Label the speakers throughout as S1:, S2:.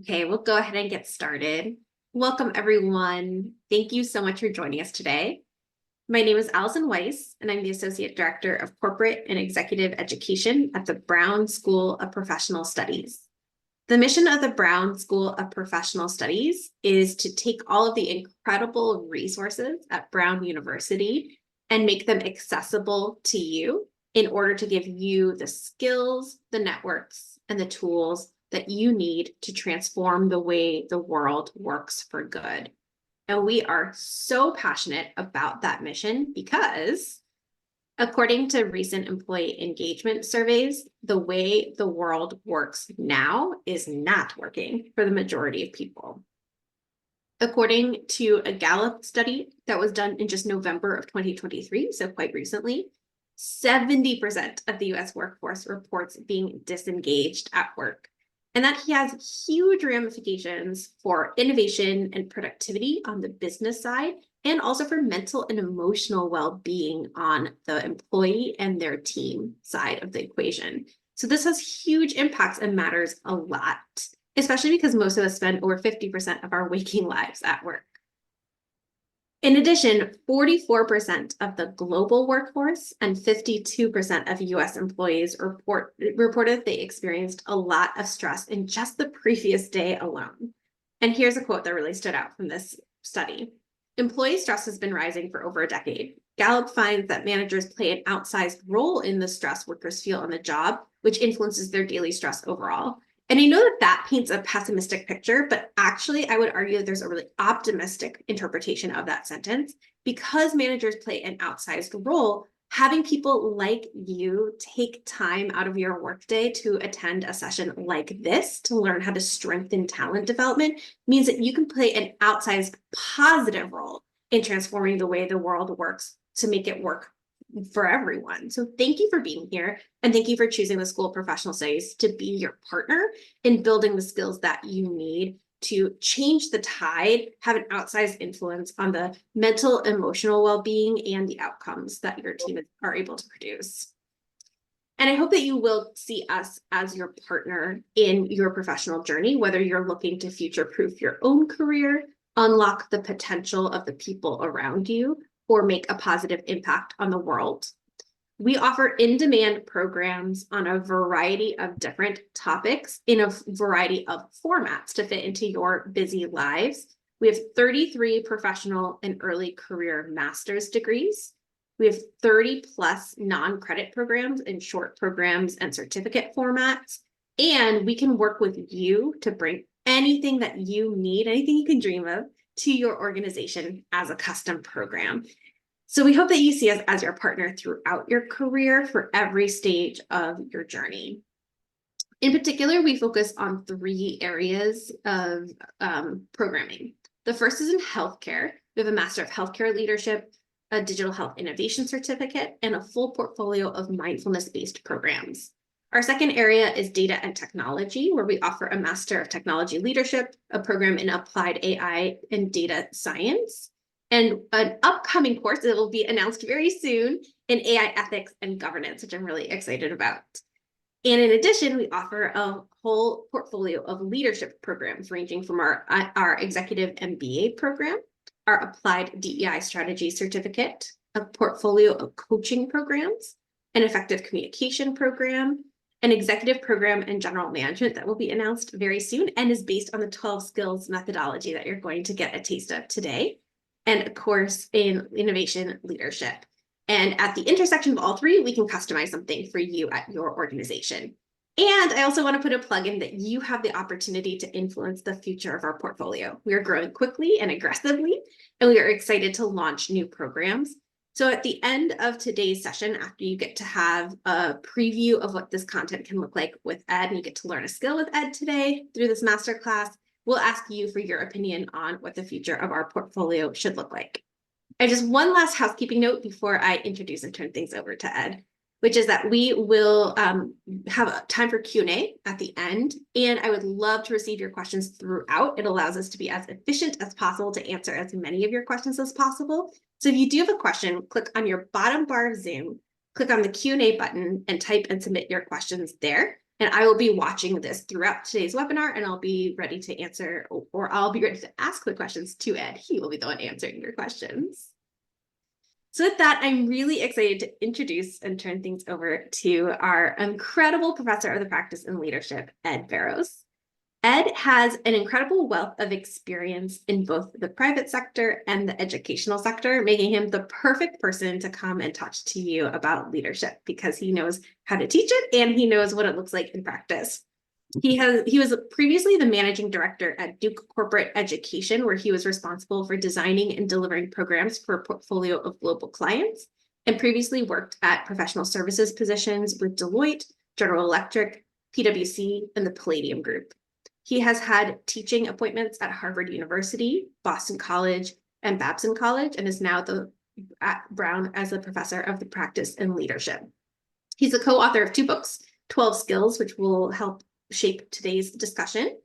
S1: Okay, we'll go ahead and get started. Welcome, everyone. Thank you so much for joining us today. My name is Allison Weiss, and I'm the Associate Director of Corporate and Executive Education at the Brown School of Professional Studies. The mission of the Brown School of Professional Studies is to take all of the incredible resources at Brown University and make them accessible to you in order to give you the skills, the networks, and the tools that you need to transform the way the world works for good. And we are so passionate about that mission because, according to recent employee engagement surveys, the way the world works now is not working for the majority of people. According to a Gallup study that was done in just November of 2023, so quite recently, 70% of the US workforce reports being disengaged at work. And that has huge ramifications for innovation and productivity on the business side, and also for mental and emotional well-being on the employee and their team side of the equation. So this has huge impacts and matters a lot, especially because most of us spend over 50% of our waking lives at work. In addition, 44% of the global workforce and 52% of US employees reported they experienced a lot of stress in just the previous day alone. And here's a quote that really stood out from this study. Employee stress has been rising for over a decade. Gallup finds that managers play an outsized role in the stress workers feel on the job, which influences their daily stress overall. And I know that that paints a pessimistic picture, but actually I would argue that there's a really optimistic interpretation of that sentence. Because managers play an outsized role, having people like you take time out of your workday to attend a session like this to learn how to strengthen talent development means that you can play an outsized positive role in transforming the way the world works to make it work for everyone. So thank you for being here, and thank you for choosing the School of Professional Studies to be your partner in building the skills that you need to change the tide, have an outsized influence on the mental, emotional well-being and the outcomes that your team are able to produce. And I hope that you will see us as your partner in your professional journey, whether you're looking to future-proof your own career, unlock the potential of the people around you, or make a positive impact on the world. We offer in-demand programs on a variety of different topics in a variety of formats to fit into your busy lives. We have 33 professional and early career master's degrees. We have 30 plus non-credit programs in short programs and certificate formats. And we can work with you to bring anything that you need, anything you can dream of, to your organization as a custom program. So we hope that you see us as your partner throughout your career for every stage of your journey. In particular, we focus on 3 areas of programming. The first is in healthcare. We have a Master of Healthcare Leadership, a Digital Health Innovation Certificate, and a full portfolio of mindfulness-based programs. Our second area is data and technology, where we offer a Master of Technology Leadership, a program in applied AI and data science, and an upcoming course that will be announced very soon in AI ethics and governance, which I'm really excited about. And in addition, we offer a whole portfolio of leadership programs ranging from our executive MBA program, our applied DEI strategy certificate, a portfolio of coaching programs, an effective communication program, an executive program in general management that will be announced very soon and is based on the 12 skills methodology that you're going to get a taste of today, and a course in innovation leadership. And at the intersection of all 3, we can customize something for you at your organization. And I also want to put a plug in that you have the opportunity to influence the future of our portfolio. We are growing quickly and aggressively, and we are excited to launch new programs. So at the end of today's session, after you get to have a preview of what this content can look like with Ed, and you get to learn a skill with Ed today through this masterclass, we'll ask you for your opinion on what the future of our portfolio should look like. And just one last housekeeping note before I introduce and turn things over to Ed, which is that we will have time for Q&A at the end, and I would love to receive your questions throughout. It allows us to be as efficient as possible to answer as many of your questions as possible. So if you do have a question, click on your bottom bar of Zoom, click on the Q&A button, and type and submit your questions there. And I will be watching this throughout today's webinar, and I'll be ready to answer, or I'll be ready to ask the questions to Ed. He will be the one answering your questions. So with that, I'm really excited to introduce and turn things over to our incredible professor of the practice and leadership, Ed Barrows. Ed has an incredible wealth of experience in both the private sector and the educational sector, making him the perfect person to come and talk to you about leadership because he knows how to teach it and he knows what it looks like in practice. He was previously the managing director at Duke Corporate Education, where he was responsible for designing and delivering programs for a portfolio of global clients, and previously worked at professional services positions with Deloitte, General Electric, PwC, and the Palladium Group. He has had teaching appointments at Harvard University, Boston College, and Babson College, and is now at Brown as a professor of the practice and leadership. He's a co-author of 2 books, 12 Skills, which will help shape today's discussion,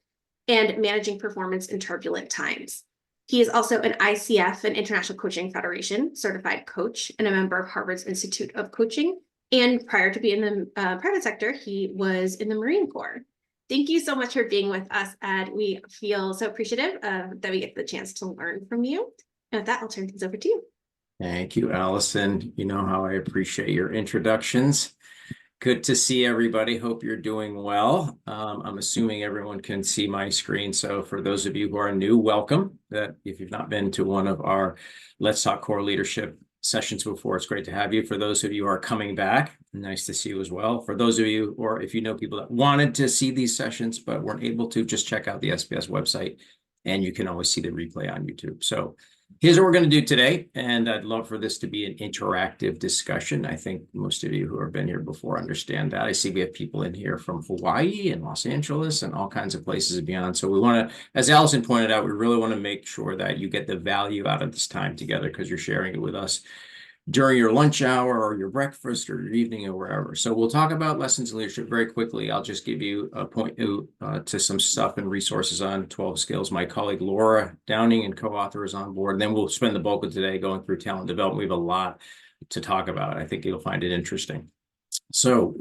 S1: and Managing Performance in Turbulent Times. He is also an ICF, an International Coaching Federation certified coach, and a member of Harvard's Institute of Coaching. And prior to being in the private sector, he was in the Marine Corps. Thank you so much for being with us, Ed. We feel so appreciative that we get the chance to learn from you. And with that, I'll turn things over to you.
S2: Thank you, Allison. You know how I appreciate your introductions. Good to see everybody. Hope you're doing well. I'm assuming everyone can see my screen. So for those of you who are new, welcome. That if you've not been to one of our Let's Talk Core Leadership sessions before, it's great to have you. For those of you who are coming back, nice to see you as well. For those of you, or if you know people that wanted to see these sessions but weren't able to, just check out the SBS website and you can always see the replay on YouTube. So here's what we're going to do today, and I'd love for this to be an interactive discussion. I think most of you who have been here before understand that. I see we have people in here from Hawaii and Los Angeles and all kinds of places beyond. So we want to, as Allison pointed out, we really want to make sure that you get the value out of this time together because you're sharing it with us during your lunch hour or your breakfast or your evening or wherever. So we'll talk about lessons in leadership very quickly. I'll just give you a point to some stuff and resources on 12 skills. My colleague Laura Downing and co-author is on board. And then we'll spend the bulk of today going through talent development. We have a lot to talk about. I think you'll find it interesting. So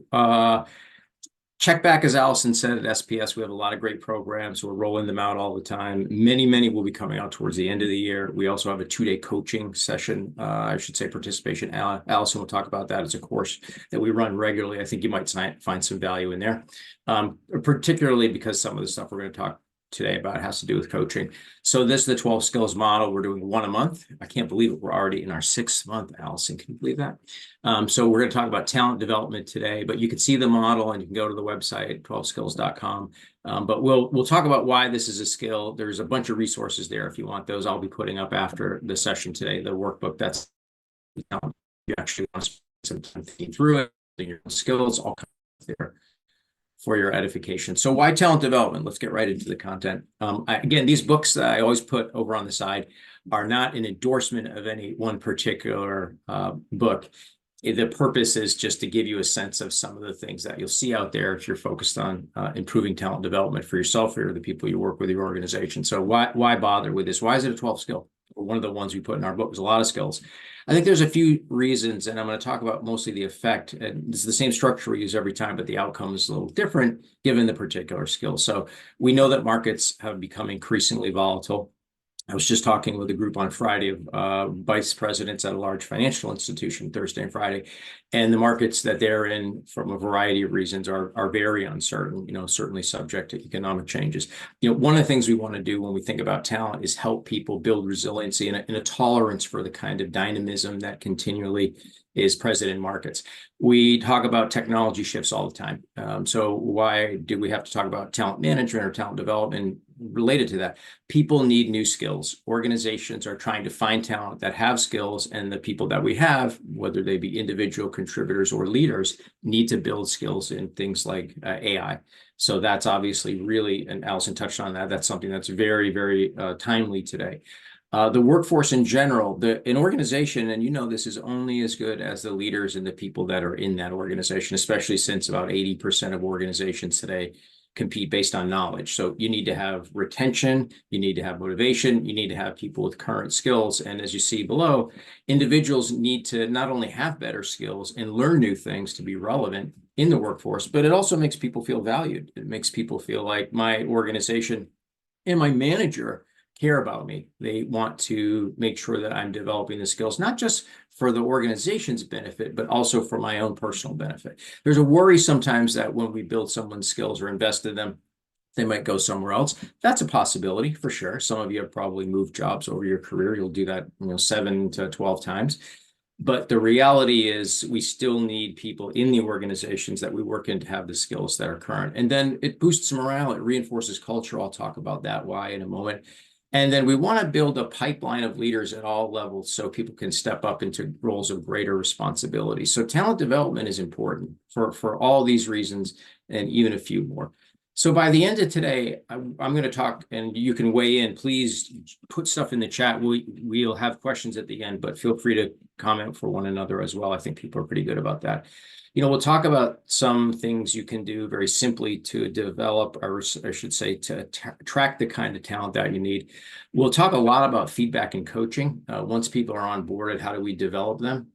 S2: check back, as Allison said, at SPS. We have a lot of great programs. We're rolling them out all the time. Many will be coming out towards the end of the year. We also have a 2-day coaching session, I should say participation. Allison will talk about that as a course that we run regularly. I think you might find some value in there, particularly because some of the stuff we're going to talk today about has to do with coaching. So this is the 12 skills model. We're doing 1 a month. I can't believe it. We're already in our 6th month. Allison, can you believe that? So we're going to talk about talent development today, but you can see the model and you can go to the website, 12skills.com. But we'll talk about why this is a skill. There's a bunch of resources there. If you want those, I'll be putting up after the session today, the workbook that's you actually want to spend some time thinking through it, your skills, all kinds there for your edification. So why talent development? Let's get right into the content. Again, these books that I always put over on the side are not an endorsement of any one particular book. The purpose is just to give you a sense of some of the things that you'll see out there if you're focused on improving talent development for yourself or the people you work with, your organization. So why bother with this? Why is it a 12 skill? One of the ones we put in our book is a lot of skills. I think there's a few reasons, and I'm going to talk about mostly the effect. And it's the same structure we use every time, but the outcome is a little different given the particular skill. So we know that markets have become increasingly volatile. I was just talking with a group on Friday of vice presidents at a large financial institution, Thursday and Friday, and the markets that they're in, from a variety of reasons, are very uncertain. Certainly subject to economic changes. One of the things we want to do when we think about talent is help people build resiliency and a tolerance for the kind of dynamism that continually is present in markets. We talk about technology shifts all the time. So why do we have to talk about talent management or talent development related to that? People need new skills. Organizations are trying to find talent that have skills, and the people that we have, whether they be individual contributors or leaders, need to build skills in things like AI. So that's obviously really, and Allison touched on that, that's something that's very timely today. The workforce in general, an organization, and this is only as good as the leaders and the people that are in that organization, especially since about 80% of organizations today compete based on knowledge. So you need to have retention, you need to have motivation, you need to have people with current skills. And as you see below, individuals need to not only have better skills and learn new things to be relevant, in the workforce, but it also makes people feel valued. It makes people feel like my organization and my manager care about me. They want to make sure that I'm developing the skills, not just for the organization's benefit, but also for my own personal benefit. There's a worry sometimes that when we build someone's skills or invest in them, they might go somewhere else. That's a possibility for sure. Some of you have probably moved jobs over your career. You'll do that, 7 to 12 times. But the reality is we still need people in the organizations that we work in to have the skills that are current. And then it boosts morale, it reinforces culture. I'll talk about that why in a moment. And then we want to build a pipeline of leaders at all levels so people can step up into roles of greater responsibility. So talent development is important for all these reasons and even a few more. So by the end of today, I'm going to talk, and you can weigh in. Please put stuff in the chat. We'll have questions at the end, but feel free to comment for one another as well. I think people are pretty good about that. We'll talk about some things you can do very simply to develop, or I should say, to track the kind of talent that you need. We'll talk a lot about feedback and coaching. Once people are onboarded, how do we develop them?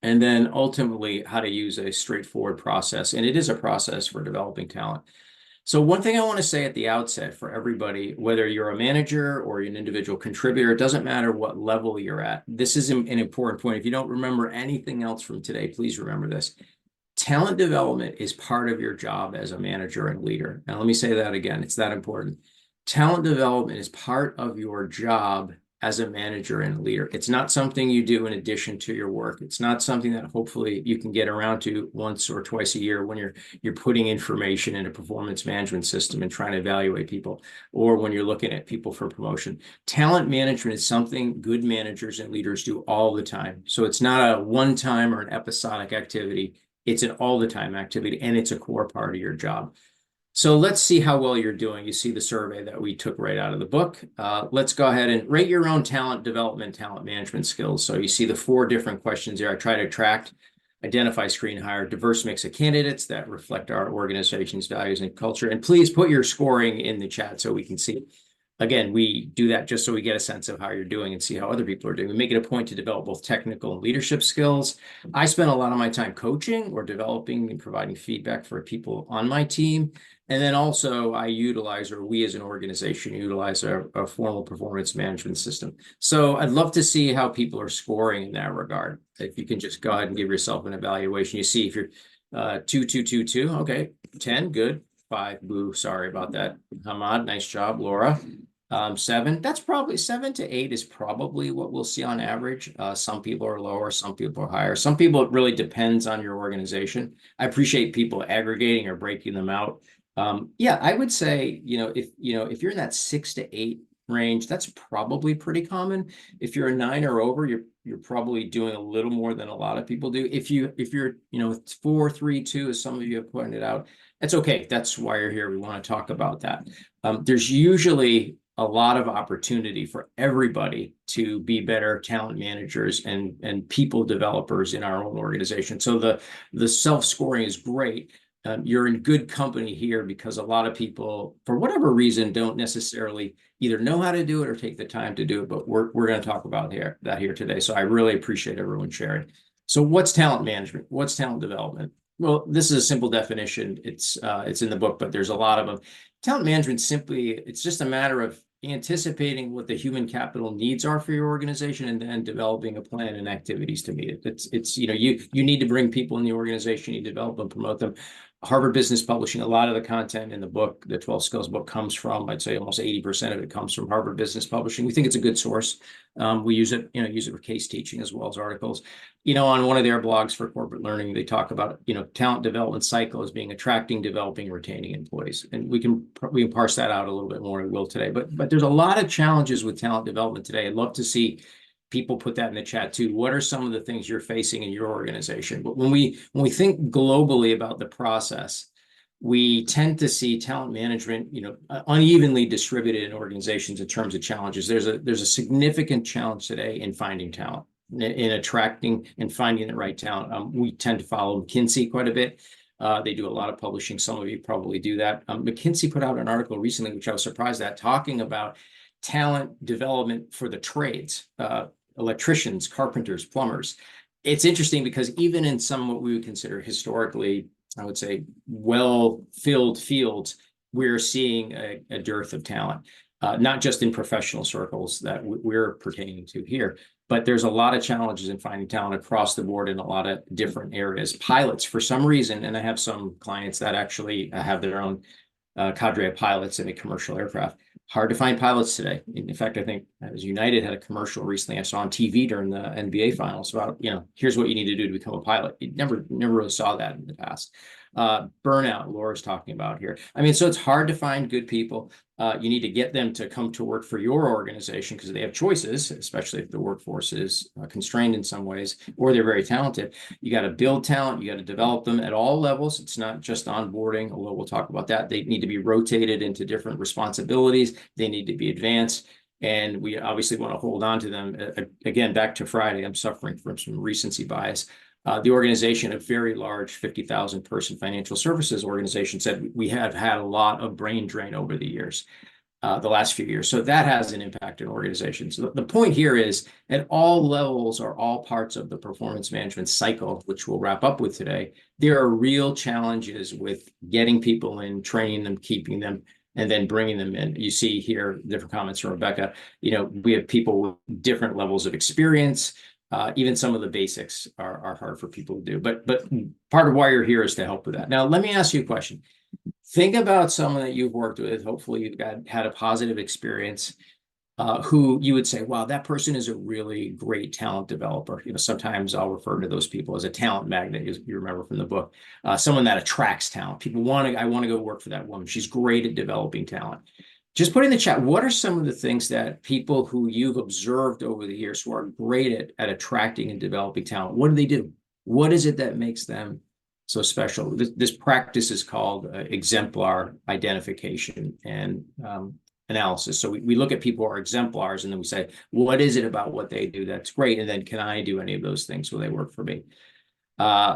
S2: And then ultimately, how to use a straightforward process. And it is a process for developing talent. So one thing I want to say at the outset for everybody, whether you're a manager or an individual contributor, it doesn't matter what level you're at. This is an important point. If you don't remember anything else from today, please remember this. Talent development is part of your job as a manager and leader. Now, let me say that again. It's that important. Talent development is part of your job as a manager and leader. It's not something you do in addition to your work. It's not something that hopefully you can get around to once or twice a year when you're putting information in a performance management system and trying to evaluate people, or when you're looking at people for promotion. Talent management is something good managers and leaders do all the time. So it's not a one-time or an episodic activity. It's an all-the-time activity, and it's a core part of your job. So let's see how well you're doing. You see the survey that we took right out of the book. Let's go ahead and rate your own talent development, talent management skills. So you see the 4 different questions here. I try to attract, identify, screen, hire diverse mix of candidates that reflect our organization's values and culture. And please put your scoring in the chat so we can see. Again, we do that just so we get a sense of how you're doing and see how other people are doing. We make it a point to develop both technical and leadership skills. I spend a lot of my time coaching or developing and providing feedback for people on my team. And then also I utilize, or we as an organization utilize a formal performance management system. So I'd love to see how people are scoring in that regard. If you can just go ahead and give yourself an evaluation. You see if you're 2, 2, 2, 2, okay, 10, good. 5, boo, sorry about that. Hamad, nice job. Laura, 7, that's probably 7 to 8 is probably what we'll see on average. Some people are lower, some people are higher. Some people, it really depends on your organization. I appreciate people aggregating or breaking them out. Yeah, I would say, if you're in that 6 to 8 range, that's probably pretty common. If you're a 9 or over, you're probably doing a little more than a lot of people do. If you're 4, 3, 2, as some of you have pointed out, that's okay. That's why you're here. We want to talk about that. There's usually a lot of opportunity for everybody to be better talent managers and people developers in our own organization. So the self-scoring is great. You're in good company here because a lot of people, for whatever reason, don't necessarily either know how to do it or take the time to do it. But we're going to talk about that here today. So I really appreciate everyone sharing. So what's talent management? What's talent development? Well, this is a simple definition. It's in the book, but there's a lot of them. Talent management it's just a matter of anticipating what the human capital needs are for your organization and then developing a plan and activities to meet it. It's you need to bring people in the organization, you develop them, promote them. Harvard Business Publishing, a lot of the content in the book, the 12 Skills book, comes from, I'd say almost 80% of it comes from Harvard Business Publishing. We think it's a good source. We use it for case teaching as well as articles. On one of their blogs for corporate learning, they talk about, talent development cycle as being attracting, developing, retaining employees. And we can parse that out a little bit more, we will today. But there's a lot of challenges with talent development today. I'd love to see people put that in the chat too. What are some of the things you're facing in your organization? But when we think globally about the process, we tend to see talent management, unevenly distributed in organizations in terms of challenges. There's a significant challenge today in finding talent, in attracting and finding the right talent. We tend to follow McKinsey quite a bit. They do a lot of publishing. Some of you probably do that. McKinsey put out an article recently, which I was surprised at, talking about talent development for the trades, electricians, carpenters, plumbers. It's interesting because even in some what we would consider historically I would say, well-filled fields, we're seeing a dearth of talent, not just in professional circles that we're pertaining to here, but there's a lot of challenges in finding talent across the board in a lot of different areas. Pilots, for some reason, and I have some clients that actually have their own cadre of pilots in a commercial aircraft. Hard to find pilots today. In fact, I think as United had a commercial recently I saw on TV during the NBA finals about, here's what you need to do to become a pilot. You never really saw that in the past. Burnout, Laura's talking about here. I mean, so it's hard to find good people. You need to get them to come to work for your organization because they have choices, especially if the workforce is constrained in some ways, or they're very talented. You got to build talent. You got to develop them at all levels. It's not just onboarding, although we'll talk about that. They need to be rotated into different responsibilities. They need to be advanced. And we obviously want to hold on to them. Again, back to Friday, I'm suffering from some recency bias. The organization, a very large 50,000 person financial services organization, said we have had a lot of brain drain over the years, the last few years. So that has an impact in organizations. So the point here is at all levels or all parts of the performance management cycle, which we'll wrap up with today, there are real challenges with getting people in, training them, keeping them, and then bringing them in. You see here different comments from Rebecca. We have people with different levels of experience. Even some of the basics are hard for people to do. But part of why you're here is to help with that. Now, let me ask you a question. Think about someone that you've worked with. Hopefully, you've had a positive experience. Who you would say, wow, that person is a really great talent developer. Sometimes I'll refer to those people as a talent magnet, as you remember from the book. Someone that attracts talent. People I want to go work for that woman. She's great at developing talent. Just put in the chat, what are some of the things that people who you've observed over the years who are great at attracting and developing talent, what do they do? What is it that makes them so special? This practice is called exemplar identification and analysis. So we look at people who are exemplars and then we say, what is it about what they do that's great? And then can I do any of those things? Will they work for me?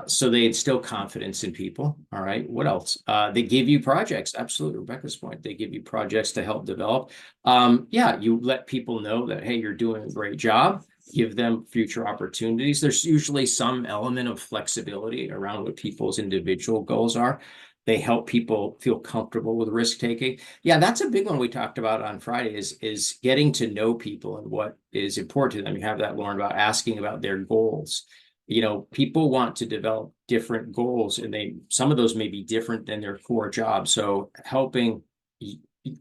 S2: So they instill confidence in people. All right. What else? They give you projects. Absolutely. Rebecca's point. They give you projects to help develop. Yeah, you let people know that, hey, you're doing a great job. Give them future opportunities. There's usually some element of flexibility around what people's individual goals are. They help people feel comfortable with risk taking. Yeah, that's a big one we talked about on Friday is getting to know people and what is important to them. You have that, Lauren, about asking about their goals. People want to develop different goals and some of those may be different than their core job. So helping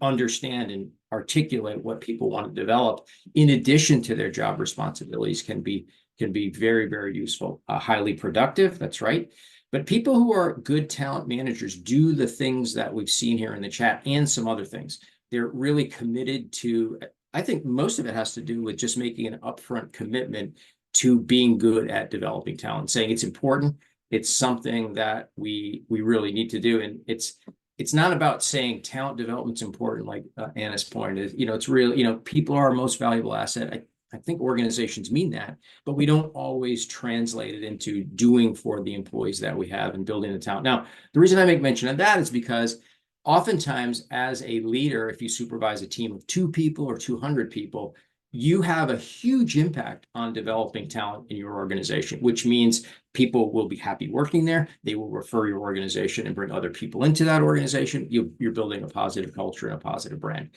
S2: understand and articulate what people want to develop in addition to their job responsibilities can be very, very useful. Highly productive. That's right. But people who are good talent managers do the things that we've seen here in the chat and some other things. They're really committed to, I think most of it has to do with just making an upfront commitment to being good at developing talent, saying it's important. It's something that we really need to do. And it's not about saying talent development's important, like Anna's point is, it's really, people are our most valuable asset. I think organizations mean that, but we don't always translate it into doing for the employees that we have and building the talent. Now, the reason I make mention of that is because oftentimes as a leader, if you supervise a team of 2 people or 200 people, you have a huge impact on developing talent in your organization, which means people will be happy working there. They will refer your organization and bring other people into that organization. You're building a positive culture and a positive brand.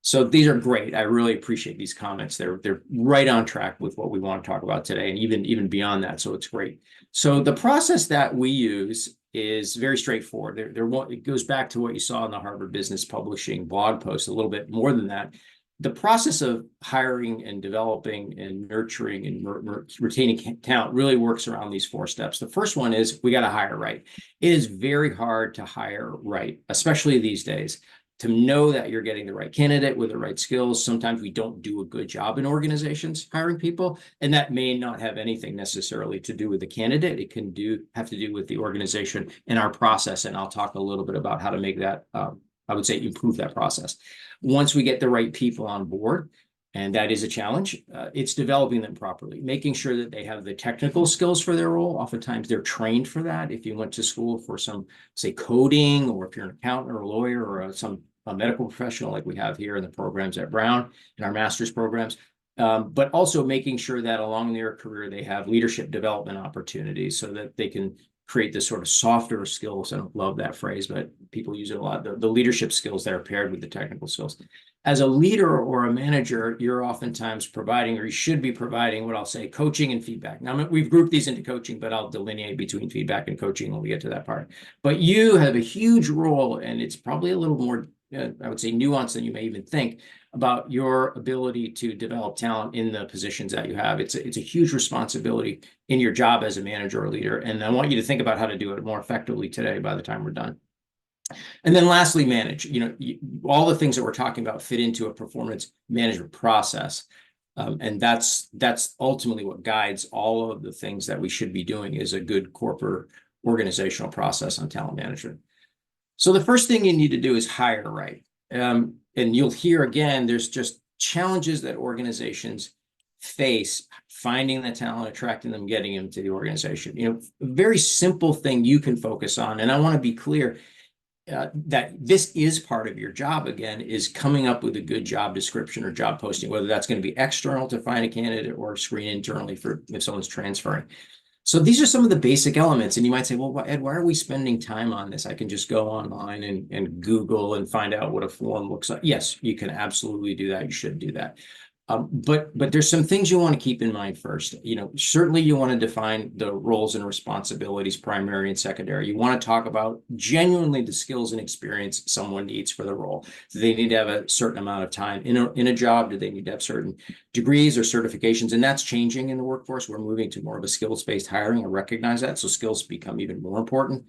S2: So these are great. I really appreciate these comments. They're right on track with what we want to talk about today, and even beyond that. So it's great. So the process that we use is very straightforward. It goes back to what you saw in the Harvard Business Publishing blog post, a little bit more than that. The process of hiring and developing and nurturing and retaining talent really works around these 4 steps. The first one is we got to hire right. It is very hard to hire right, especially these days. To know that you're getting the right candidate with the right skills. Sometimes we don't do a good job in organizations hiring people, and that may not have anything necessarily to do with the candidate. It can have to do with the organization and our process, and I'll talk a little bit about how to make that, I would say, improve that process. Once we get the right people on board, and that is a challenge, it's developing them properly, making sure that they have the technical skills for their role. Oftentimes they're trained for that. If you went to school for some, say, coding, or if you're an accountant or a lawyer or a medical professional like we have here in the programs at Brown, in our master's programs, but also making sure that along their career, they have leadership development opportunities so that they can create this sort of softer skills. I don't love that phrase, but people use it a lot. The leadership skills that are paired with the technical skills. As a leader or a manager, you're oftentimes providing, or you should be providing, what I'll say, coaching and feedback. Now, we've grouped these into coaching, but I'll delineate between feedback and coaching when we get to that part. But you have a huge role, and it's probably a little more, I would say, nuanced than you may even think, about your ability to develop talent in the positions that you have. It's a huge responsibility in your job as a manager or leader. And I want you to think about how to do it more effectively today by the time we're done. And then lastly, manage. All the things that we're talking about fit into a performance management process. And that's ultimately what guides all of the things that we should be doing is a good corporate organizational process on talent management. So the first thing you need to do is hire right. And you'll hear again, there's just challenges that organizations face finding the talent, attracting them, getting them to the organization. A very simple thing you can focus on. And I want to be clear that this is part of your job, again, is coming up with a good job description or job posting, whether that's going to be external to find a candidate or screen internally for if someone's transferring. So these are some of the basic elements. And you might say, well, Ed, why are we spending time on this? I can just go online and Google and find out what a form looks like. Yes, you can absolutely do that. You should do that. But there's some things you want to keep in mind first. Certainly you want to define the roles and responsibilities, primary and secondary. You want to talk about genuinely the skills and experience someone needs for the role. Do they need to have a certain amount of time in a job? Do they need to have certain degrees or certifications? And that's changing in the workforce. We're moving to more of a skills-based hiring. I recognize that. So skills become even more important.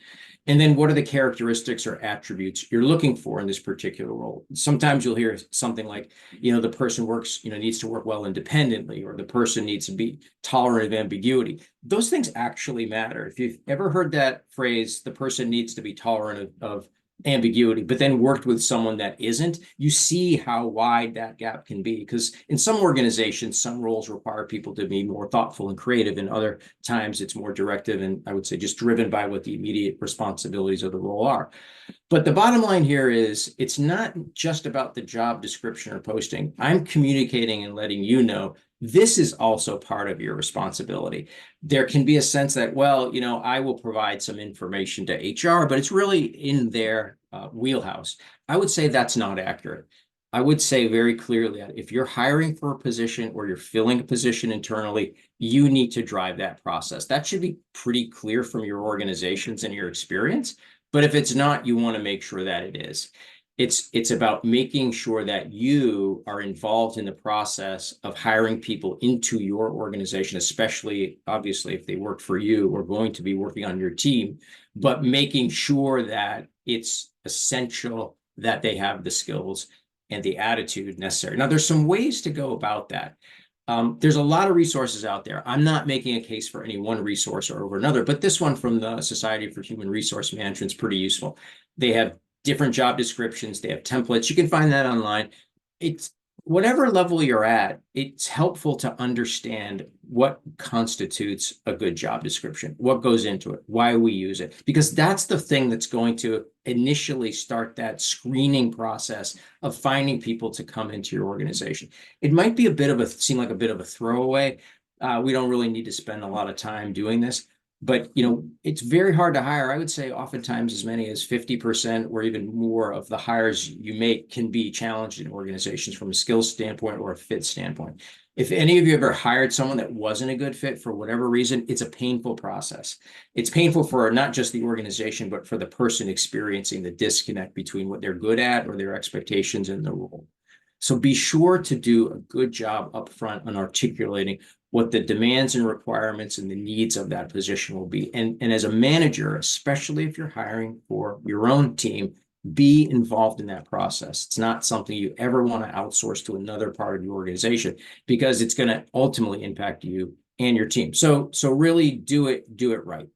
S2: And then what are the characteristics or attributes you're looking for in this particular role? Sometimes you'll hear something like, the person works, needs to work well independently, or the person needs to be tolerant of ambiguity. Those things actually matter. If you've ever heard that phrase, the person needs to be tolerant of ambiguity, but then worked with someone that isn't, you see how wide that gap can be. Because in some organizations, some roles require people to be more thoughtful and creative, and other times it's more directive and I would say just driven by what the immediate responsibilities of the role are. But the bottom line here is it's not just about the job description or posting. I'm communicating and letting you know this is also part of your responsibility. There can be a sense that, well, I will provide some information to HR, but it's really in their wheelhouse. I would say that's not accurate. I would say very clearly that if you're hiring for a position or you're filling a position internally, you need to drive that process. That should be pretty clear from your organizations and your experience. But if it's not, you want to make sure that it is. It's about making sure that you are involved in the process of hiring people into your organization, especially, obviously, if they work for you or going to be working on your team, but making sure that it's essential that they have the skills and the attitude necessary. Now, there's some ways to go about that. There's a lot of resources out there. I'm not making a case for any one resource or over another, but this one from the Society for Human Resource Management is pretty useful. They have different job descriptions. They have templates. You can find that online. It's whatever level you're at, it's helpful to understand what constitutes a good job description, what goes into it, why we use it, because that's the thing that's going to initially start that screening process of finding people to come into your organization. It might be seem like a bit of a throwaway. We don't really need to spend a lot of time doing this. But, it's very hard to hire. I would say oftentimes as many as 50% or even more of the hires you make can be challenged in organizations from a skills standpoint or a fit standpoint. If any of you ever hired someone that wasn't a good fit for whatever reason, it's a painful process. It's painful for not just the organization, but for the person experiencing the disconnect between what they're good at or their expectations in the role. So be sure to do a good job up front on articulating what the demands and requirements and the needs of that position will be. And as a manager, especially if you're hiring for your own team, be involved in that process. It's not something you ever want to outsource to another part of your organization because it's going to ultimately impact you and your team. So really do it right.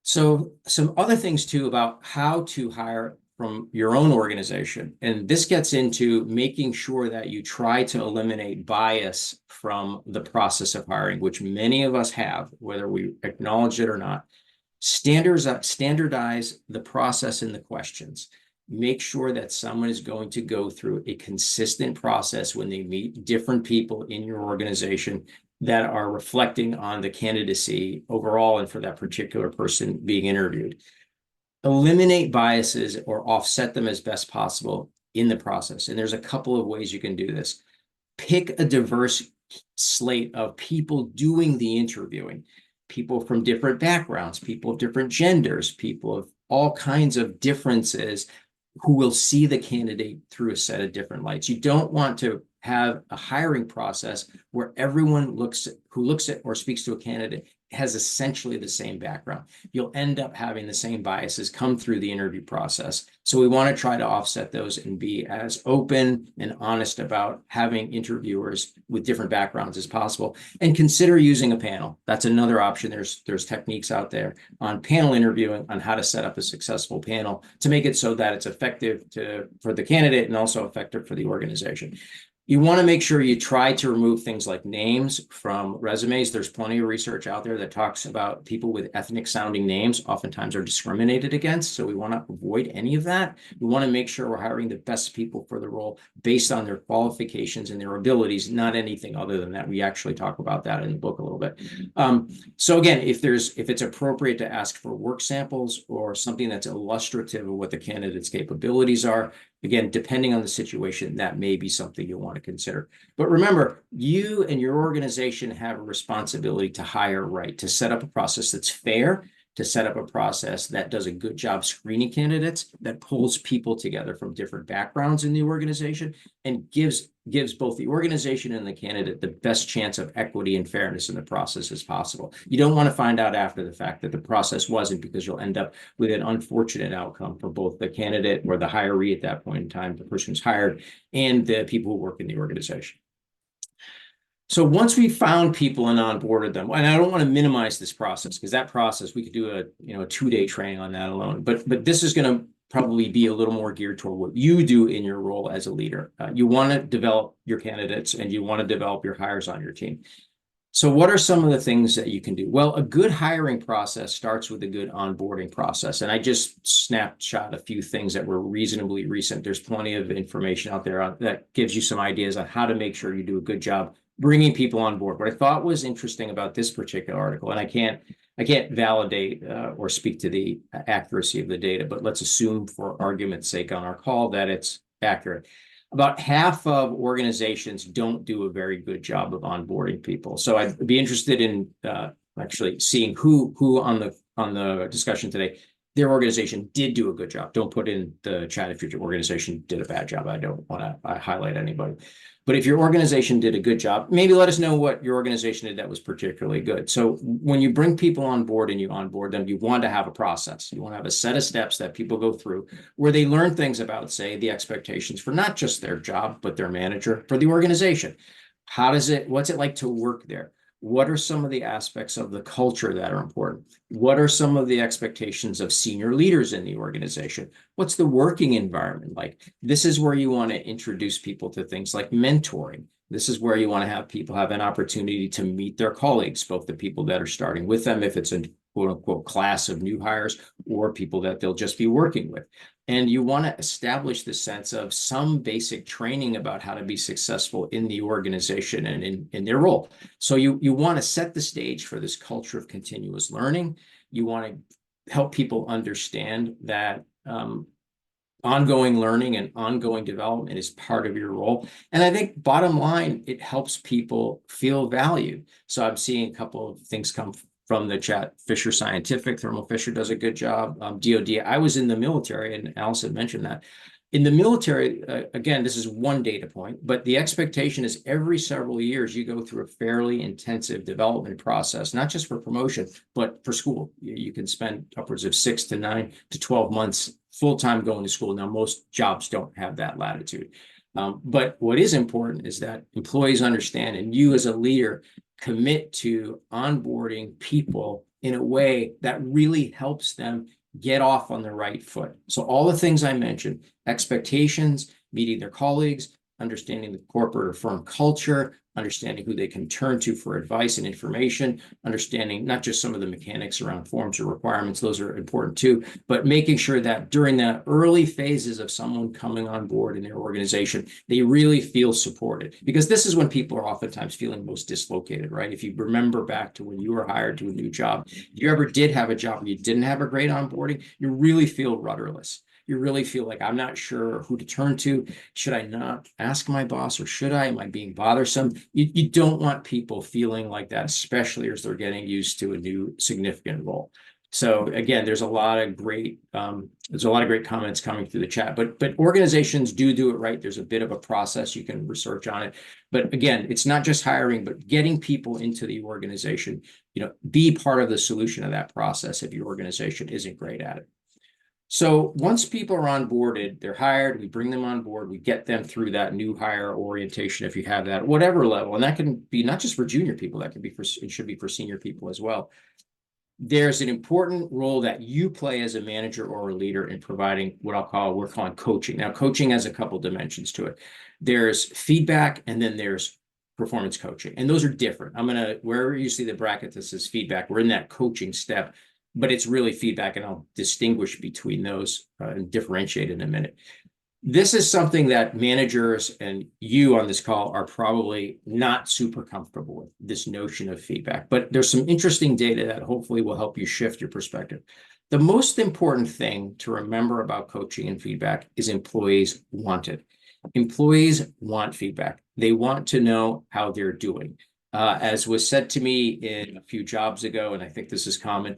S2: So some other things too about how to hire from your own organization. And this gets into making sure that you try to eliminate bias from the process of hiring, which many of us have, whether we acknowledge it or not. Standardize the process and the questions. Make sure that someone is going to go through a consistent process when they meet different people in your organization that are reflecting on the candidacy overall and for that particular person being interviewed. Eliminate biases or offset them as best possible in the process. And there's a couple of ways you can do this. Pick a diverse slate of people doing the interviewing, people from different backgrounds, people of different genders, people of all kinds of differences who will see the candidate through a set of different lights. You don't want to have a hiring process where everyone who looks at or speaks to a candidate has essentially the same background. You'll end up having the same biases come through the interview process. So we want to try to offset those and be as open and honest about having interviewers with different backgrounds as possible. And consider using a panel. That's another option. There's techniques out there on panel interviewing on how to set up a successful panel to make it so that it's effective for the candidate and also effective for the organization. You want to make sure you try to remove things like names from resumes. There's plenty of research out there that talks about people with ethnic sounding names oftentimes are discriminated against. So we want to avoid any of that. We want to make sure we're hiring the best people for the role based on their qualifications and their abilities, not anything other than that. We actually talk about that in the book a little bit. So again, if it's appropriate to ask for work samples or something that's illustrative of what the candidate's capabilities are, again, depending on the situation, that may be something you'll want to consider. But remember, you and your organization have a responsibility to hire right, to set up a process that's fair, to set up a process that does a good job screening candidates, that pulls people together from different backgrounds in the organization, and gives both the organization and the candidate the best chance of equity and fairness in the process as possible. You don't want to find out after the fact that the process wasn't, because you'll end up with an unfortunate outcome for both the candidate or the hiree at that point in time, the person who's hired, and the people who work in the organization. So once we found people and onboarded them, and I don't want to minimize this process, because that process, we could do a 2-day training on that alone, but this is going to probably be a little more geared toward what you do in your role as a leader. You want to develop your candidates and you want to develop your hires on your team. So what are some of the things that you can do? Well, a good hiring process starts with a good onboarding process. And I just snapshot a few things that were reasonably recent. There's plenty of information out there that gives you some ideas on how to make sure you do a good job bringing people on board. What I thought was interesting about this particular article, and I can't validate or speak to the accuracy of the data, but let's assume for argument's sake on our call that it's accurate. About half of organizations don't do a very good job of onboarding people. So I'd be interested in actually seeing who on the discussion today, their organization did do a good job. Don't put in the chat if your organization did a bad job. I don't want to highlight anybody. But if your organization did a good job, maybe let us know what your organization did that was particularly good. So when you bring people on board and you onboard them, you want to have a process. You want to have a set of steps that people go through where they learn things about, say, the expectations for not just their job, but their manager, for the organization. What's it like to work there? What are some of the aspects of the culture that are important? What are some of the expectations of senior leaders in the organization? What's the working environment like? This is where you want to introduce people to things like mentoring. This is where you want to have people have an opportunity to meet their colleagues, both the people that are starting with them, if it's a quote unquote class of new hires, or people that they'll just be working with. And you want to establish the sense of some basic training about how to be successful in the organization and in their role. So you want to set the stage for this culture of continuous learning. You want to help people understand that ongoing learning and ongoing development is part of your role. And I think bottom line, it helps people feel valued. So I'm seeing a couple of things come from the chat. Fisher Scientific, Thermo Fisher does a good job. DoD, I was in the military, and Allison mentioned that. In the military, again, this is one data point, but the expectation is every several years you go through a fairly intensive development process, not just for promotion, but for school. You can spend upwards of 6 to 9 to 12 months full-time going to school. Now, most jobs don't have that latitude. But what is important is that employees understand, and you as a leader commit to onboarding people in a way that really helps them get off on the right foot. So all the things I mentioned, expectations, meeting their colleagues, understanding the corporate or firm culture, understanding who they can turn to for advice and information, understanding not just some of the mechanics around forms or requirements, those are important too, but making sure that during the early phases of someone coming on board in their organization, they really feel supported. Because this is when people are oftentimes feeling most dislocated, right? If you remember back to when you were hired to a new job, if you ever did have a job where you didn't have a great onboarding, you really feel rudderless. You really feel like, I'm not sure who to turn to. Should I not ask my boss, or should I? Am I being bothersome? You don't want people feeling like that, especially as they're getting used to a new significant role. So again, there's a lot of great comments coming through the chat, but organizations do it right. There's a bit of a process. You can research on it. But again, it's not just hiring, but getting people into the organization, be part of the solution of that process if your organization isn't great at it. So once people are onboarded, they're hired, we bring them on board, we get them through that new hire orientation if you have that, whatever level. And that can be not just for junior people, that can be it should be for senior people as well. There's an important role that you play as a manager or a leader in providing what we're calling coaching. Now, coaching has a couple dimensions to it. There's feedback, and then there's performance coaching. And those are different. Wherever you see the bracket that says feedback, we're in that coaching step, but it's really feedback, and I'll distinguish between those and differentiate in a minute. This is something that managers and you on this call are probably not super comfortable with, this notion of feedback, but there's some interesting data that hopefully will help you shift your perspective. The most important thing to remember about coaching and feedback is employees want it. Employees want feedback. They want to know how they're doing. As was said to me in a few jobs ago, and I think this is common,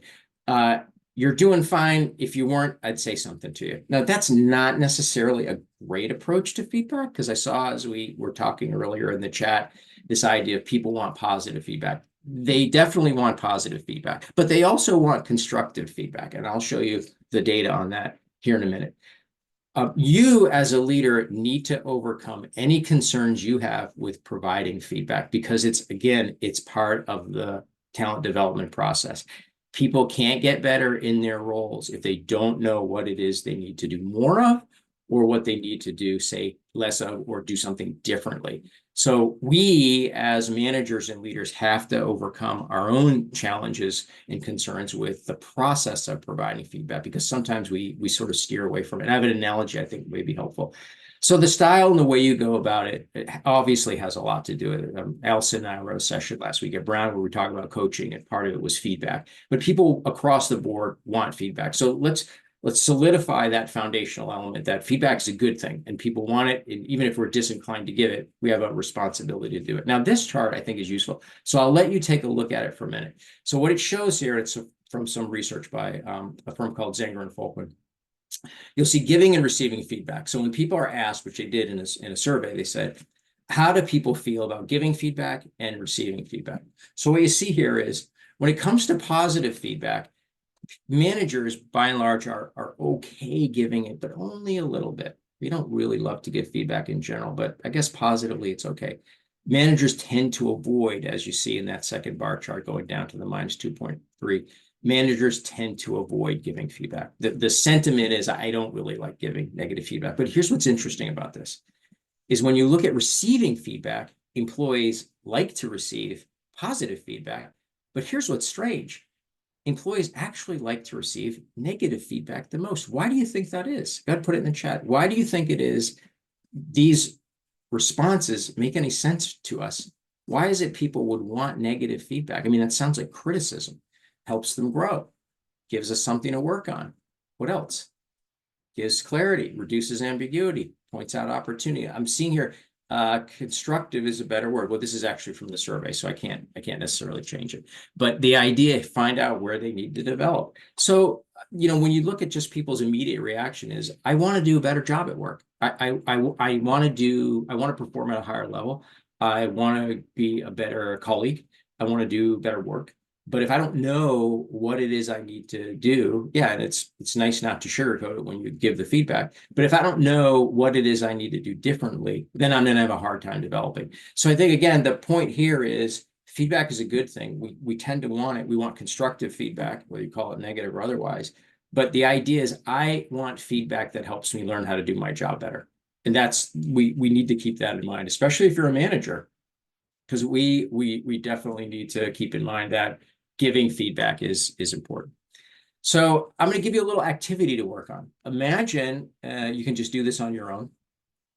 S2: you're doing fine. If you weren't, I'd say something to you. Now, that's not necessarily a great approach to feedback, because I saw, as we were talking earlier in the chat, this idea of people want positive feedback. They definitely want positive feedback, but they also want constructive feedback. And I'll show you the data on that here in a minute. You as a leader need to overcome any concerns you have with providing feedback, because it's part of the talent development process. People can't get better in their roles if they don't know what it is they need to do more of, or what they need to do, say, less of, or do something differently. So we, as managers and leaders, have to overcome our own challenges and concerns with the process of providing feedback, because sometimes we sort of steer away from it. I have an analogy I think may be helpful. So the style and the way you go about it obviously has a lot to do with it. Allison and I wrote a session last week at Brown where we talked about coaching, and part of it was feedback. But people across the board want feedback. So let's solidify that foundational element, that feedback is a good thing and people want it. And even if we're disinclined to give it, we have a responsibility to do it. Now, this chart I think is useful. So I'll let you take a look at it for a minute. So what it shows here, it's from some research by a firm called Zenger and Folkman. You'll see giving and receiving feedback. So when people are asked, which they did in a survey, they said, how do people feel about giving feedback and receiving feedback? So what you see here is, when it comes to positive feedback, managers by and large are okay giving it, but only a little bit. We don't really love to give feedback in general, but I guess positively it's okay. Managers tend to avoid, as you see in that second bar chart going down to the minus 2.3, managers tend to avoid giving feedback. The sentiment is, I don't really like giving negative feedback. But here's what's interesting about this, is when you look at receiving feedback, employees like to receive positive feedback. But here's what's strange. Employees actually like to receive negative feedback the most. Why do you think that is? Got to put it in the chat. Why do you think it is these responses make any sense to us? Why is it people would want negative feedback? I mean, that sounds like criticism. Helps them grow, gives us something to work on. What else? Gives clarity, reduces ambiguity, points out opportunity. I'm seeing here, constructive is a better word. Well, this is actually from the survey, so I can't necessarily change it. But the idea, find out where they need to develop. So, when you look at just people's immediate reaction is, I want to do a better job at work. I want to perform at a higher level. I want to be a better colleague. I want to do better work. But if I don't know what it is I need to do, yeah, and it's nice not to sugarcoat it when you give the feedback. But if I don't know what it is I need to do differently, then I'm going to have a hard time developing. So I think, again, the point here is feedback is a good thing. We tend to want it. We want constructive feedback, whether you call it negative or otherwise. But the idea is, I want feedback that helps me learn how to do my job better. And we need to keep that in mind, especially if you're a manager, because we definitely need to keep in mind that giving feedback is important. So I'm going to give you a little activity to work on. Imagine, you can just do this on your own.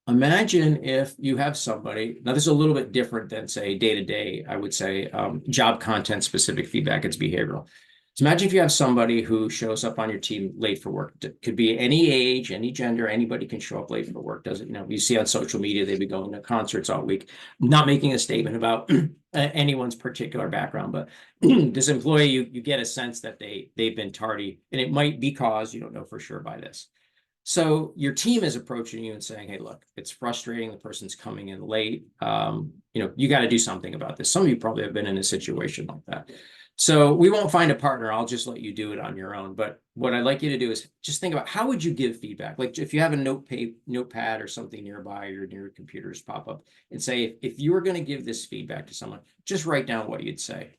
S2: Imagine if you have somebody, now this is a little bit different than say day-to-day, I would say job content specific feedback, it's behavioral. So imagine if you have somebody who shows up on your team late for work. It could be any age, any gender, anybody can show up late for work. Doesn't, you see on social media, they've been going to concerts all week. Not making a statement about anyone's particular background, but this employee, you get a sense that they've been tardy, and it might be caused, you don't know for sure, by this. So your team is approaching you and saying, hey, look, it's frustrating. The person's coming in late. You got to do something about this. Some of you probably have been in a situation like that. So we won't find a partner. I'll just let you do it on your own. But what I'd like you to do is just think about, how would you give feedback? Like if you have a notepad or something nearby, or near your computers, pop up and say, if you were going to give this feedback to someone, just write down what you'd say.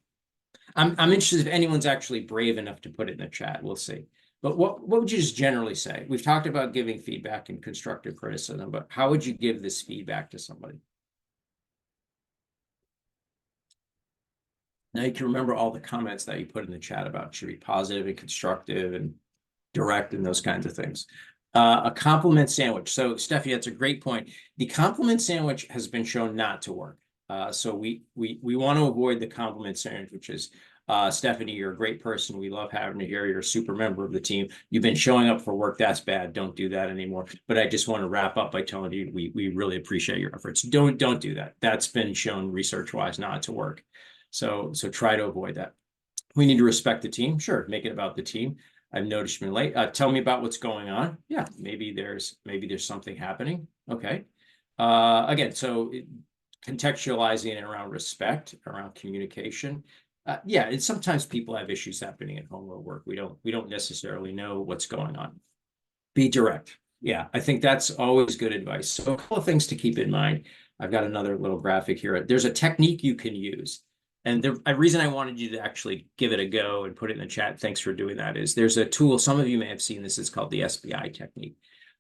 S2: I'm interested if anyone's actually brave enough to put it in the chat. We'll see. But what would you just generally say? We've talked about giving feedback and constructive criticism, but how would you give this feedback to somebody? Now you can remember all the comments that you put in the chat about should be positive and constructive and direct and those kinds of things. A compliment sandwich. So Steffi, that's a great point. The compliment sandwich has been shown not to work. So we want to avoid the compliment sandwich, which is, Stephanie, you're a great person. We love having you here. You're a super member of the team. You've been showing up for work. That's bad. Don't do that anymore. But I just want to wrap up by telling you we really appreciate your efforts. Don't do that. That's been shown research-wise not to work. So try to avoid that. We need to respect the team. Sure, make it about the team. I've noticed you've been late. Tell me about what's going on. Yeah, maybe there's something happening. Okay. Again, so contextualizing it around respect, around communication. Yeah, and sometimes people have issues happening at home or work. We don't necessarily know what's going on. Be direct. Yeah, I think that's always good advice. So a couple of things to keep in mind. I've got another little graphic here. There's a technique you can use. And the reason I wanted you to actually give it a go and put it in the chat, thanks for doing that, is there's a tool, some of you may have seen this, it's called the SBI technique.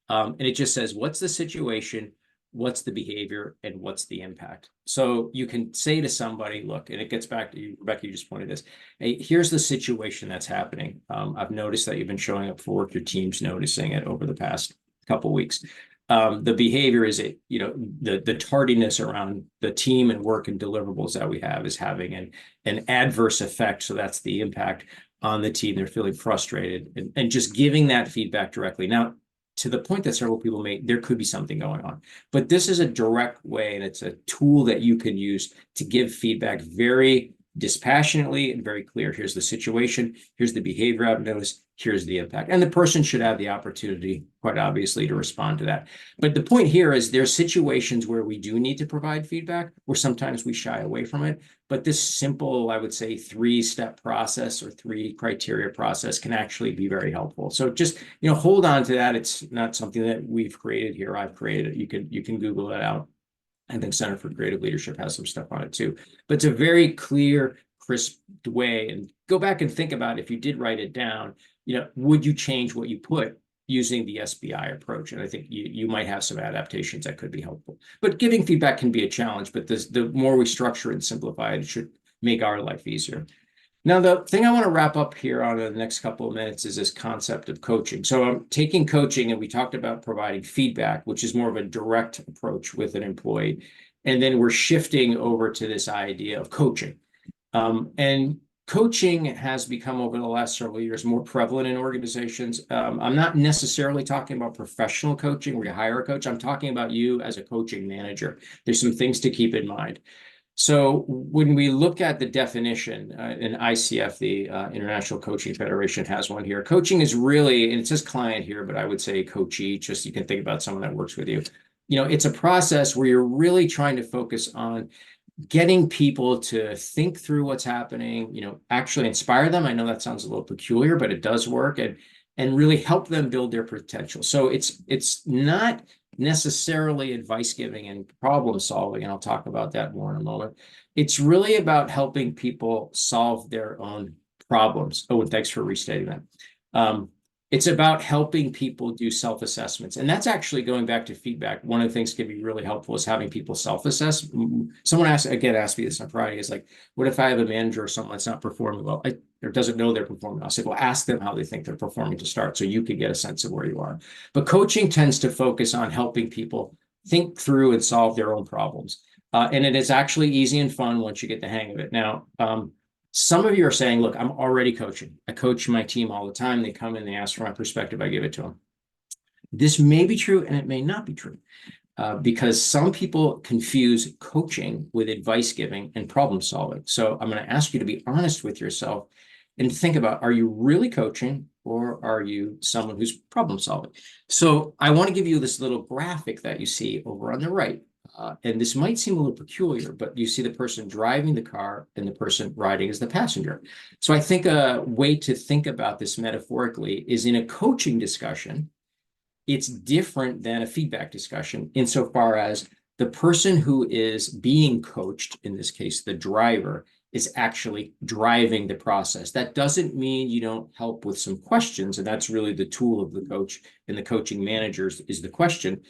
S2: And it just says, what's the situation, what's the behavior, and what's the impact? So you can say to somebody, look, and it gets back to you, Rebecca, you just pointed this, hey, here's the situation that's happening. I've noticed that you've been showing up for work, your team's noticing it over the past couple of weeks. The behavior is the tardiness around the team and work and deliverables that we have is having an adverse effect. So that's the impact on the team. They're feeling frustrated and just giving that feedback directly. Now, to the point that several people made, there could be something going on, but this is a direct way, and it's a tool that you can use to give feedback very dispassionately and very clear. Here's the situation. Here's the behavior I've noticed. Here's the impact. And the person should have the opportunity, quite obviously, to respond to that. But the point here is there's situations where we do need to provide feedback, where sometimes we shy away from it. But this simple, I would say, 3-step process or 3 criteria process can actually be very helpful. So just, hold on to that. It's not something that we've created here. I've created it. You can Google that out. I think Center for Creative Leadership has some stuff on it too. But it's a very clear, crisp way. And go back and think about if you did write it down, would you change what you put using the SBI approach? And I think you might have some adaptations that could be helpful. But giving feedback can be a challenge, but the more we structure and simplify it, it should make our life easier. Now, the thing I want to wrap up here on the next couple of minutes is this concept of coaching. So I'm taking coaching, and we talked about providing feedback, which is more of a direct approach with an employee. And then we're shifting over to this idea of coaching. And coaching has become, over the last several years, more prevalent in organizations. I'm not necessarily talking about professional coaching where you hire a coach. I'm talking about you as a coaching manager. There's some things to keep in mind. So when we look at the definition in ICF, the International Coaching Federation has one here. Coaching is really, and it says client here, but I would say coachee, just you can think about someone that works with you. It's a process where you're really trying to focus on getting people to think through what's happening, actually inspire them. I know that sounds a little peculiar, but it does work, and really help them build their potential. So it's not necessarily advice giving and problem solving, and I'll talk about that more in a moment. It's really about helping people solve their own problems. Oh, and thanks for restating that. It's about helping people do self-assessments. And that's actually going back to feedback. One of the things that can be really helpful is having people self-assess. Someone asked me this on Friday, is like, what if I have a manager or someone that's not performing well, or doesn't know they're performing? I'll say, well, ask them how they think they're performing to start, so you can get a sense of where you are. But coaching tends to focus on helping people think through and solve their own problems. And it is actually easy and fun once you get the hang of it. Now, some of you are saying, look, I'm already coaching. I coach my team all the time. They come in, they ask for my perspective, I give it to them. This may be true and it may not be true, because some people confuse coaching with advice giving and problem solving. So I'm going to ask you to be honest with yourself and think about, are you really coaching, or are you someone who's problem solving? So I want to give you this little graphic that you see over on the right. And this might seem a little peculiar, but you see the person driving the car and the person riding as the passenger. So I think a way to think about this metaphorically is, in a coaching discussion, it's different than a feedback discussion insofar as the person who is being coached, in this case, the driver, is actually driving the process. That doesn't mean you don't help with some questions, and that's really the tool of the coach and the coaching managers, is the question.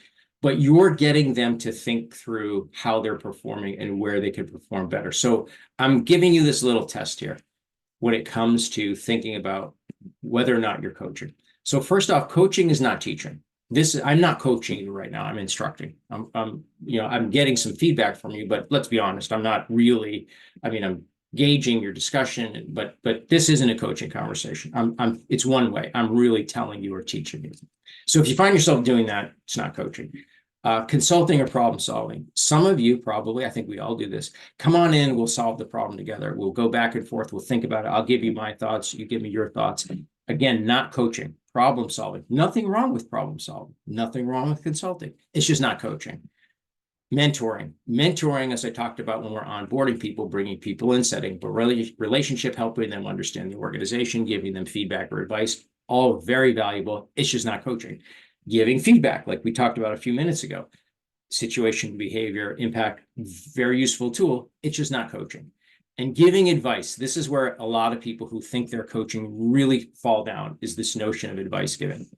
S2: But you're getting them to think through how they're performing and where they could perform better. So I'm giving you this little test here when it comes to thinking about whether or not you're coaching. So first off, coaching is not teaching. I'm not coaching you right now. I'm instructing. I'm getting some feedback from you, but let's be honest, I'm not really. I'm gauging your discussion, but this isn't a coaching conversation. It's one way. I'm really telling you or teaching you. So if you find yourself doing that, it's not coaching. Consulting or problem solving. Some of you probably, I think we all do this. Come on in, we'll solve the problem together. We'll go back and forth. We'll think about it. I'll give you my thoughts. You give me your thoughts. Again, not coaching, problem solving. Nothing wrong with problem solving. Nothing wrong with consulting. It's just not coaching. Mentoring, as I talked about when we're onboarding people, bringing people in, setting a relationship, helping them understand the organization, giving them feedback or advice, all very valuable. It's just not coaching. Giving feedback, like we talked about a few minutes ago, situation, behavior, impact, very useful tool. It's just not coaching. And giving advice, this is where a lot of people who think they're coaching really fall down, is this notion of advice giving.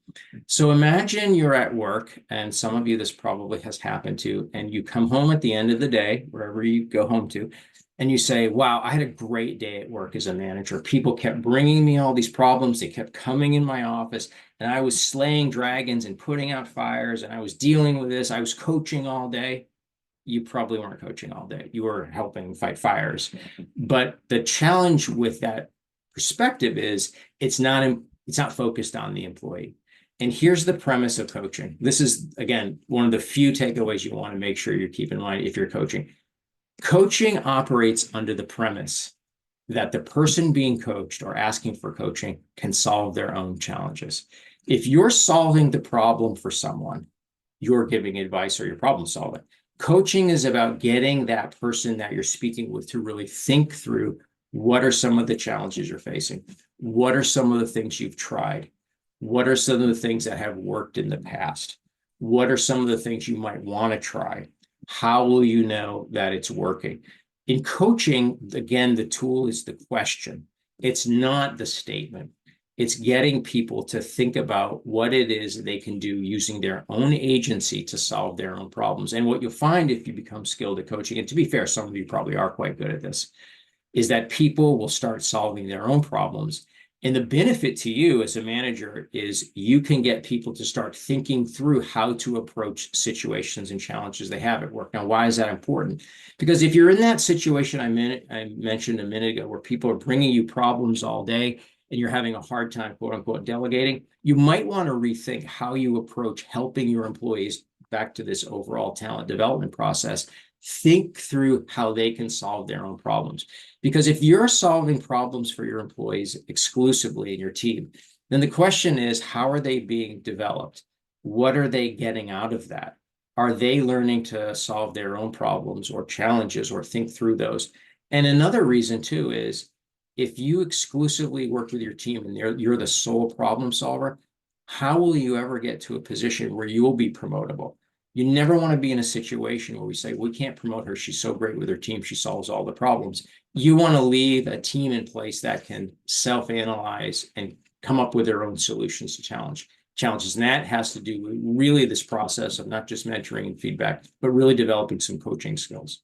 S2: So imagine you're at work, and some of you this probably has happened to, and you come home at the end of the day, wherever you go home to, and you say, wow, I had a great day at work as a manager. People kept bringing me all these problems. They kept coming in my office, and I was slaying dragons and putting out fires, and I was dealing with this. I was coaching all day. You probably weren't coaching all day. You were helping fight fires. But the challenge with that perspective is it's not focused on the employee. And here's the premise of coaching. This is, again, one of the few takeaways you want to make sure you keep in mind if you're coaching. Coaching operates under the premise that the person being coached or asking for coaching can solve their own challenges. If you're solving the problem for someone, you're giving advice or you're problem solving. Coaching is about getting that person that you're speaking with to really think through, what are some of the challenges you're facing? What are some of the things you've tried? What are some of the things that have worked in the past? What are some of the things you might want to try? How will you know that it's working? In coaching, again, the tool is the question. It's not the statement. It's getting people to think about what it is they can do using their own agency to solve their own problems. And what you'll find if you become skilled at coaching, and to be fair, some of you probably are quite good at this, is that people will start solving their own problems. And the benefit to you as a manager is you can get people to start thinking through how to approach situations and challenges they have at work. Now, why is that important? Because if you're in that situation I mentioned a minute ago, where people are bringing you problems all day, and you're having a hard time, quote unquote, delegating, you might want to rethink how you approach helping your employees, back to this overall talent development process. Think through how they can solve their own problems. Because if you're solving problems for your employees exclusively in your team, then the question is, how are they being developed? What are they getting out of that? Are they learning to solve their own problems or challenges or think through those? And another reason too is, if you exclusively work with your team and you're the sole problem solver, how will you ever get to a position where you will be promotable? You never want to be in a situation where we say, we can't promote her. She's so great with her team. She solves all the problems. You want to leave a team in place that can self-analyze and come up with their own solutions to challenges. And that has to do with really this process of not just mentoring and feedback, but really developing some coaching skills.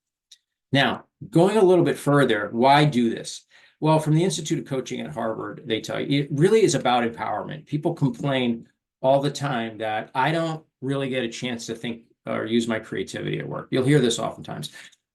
S2: Now, going a little bit further, why do this? Well, from the Institute of Coaching at Harvard, they tell you it really is about empowerment. People complain all the time that I don't really get a chance to think or use my creativity at work. You'll hear this oftentimes.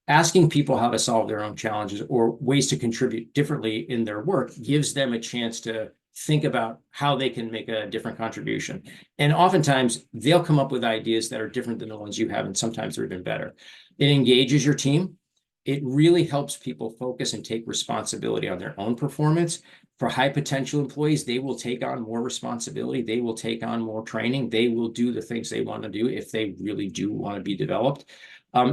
S2: Asking people how to solve their own challenges or ways to contribute differently in their work gives them a chance to think about how they can make a different contribution. And oftentimes they'll come up with ideas that are different than the ones you have, and sometimes they're even better. It engages your team. It really helps people focus and take responsibility on their own performance. For high potential employees, they will take on more responsibility. They will take on more training. They will do the things they want to do if they really do want to be developed.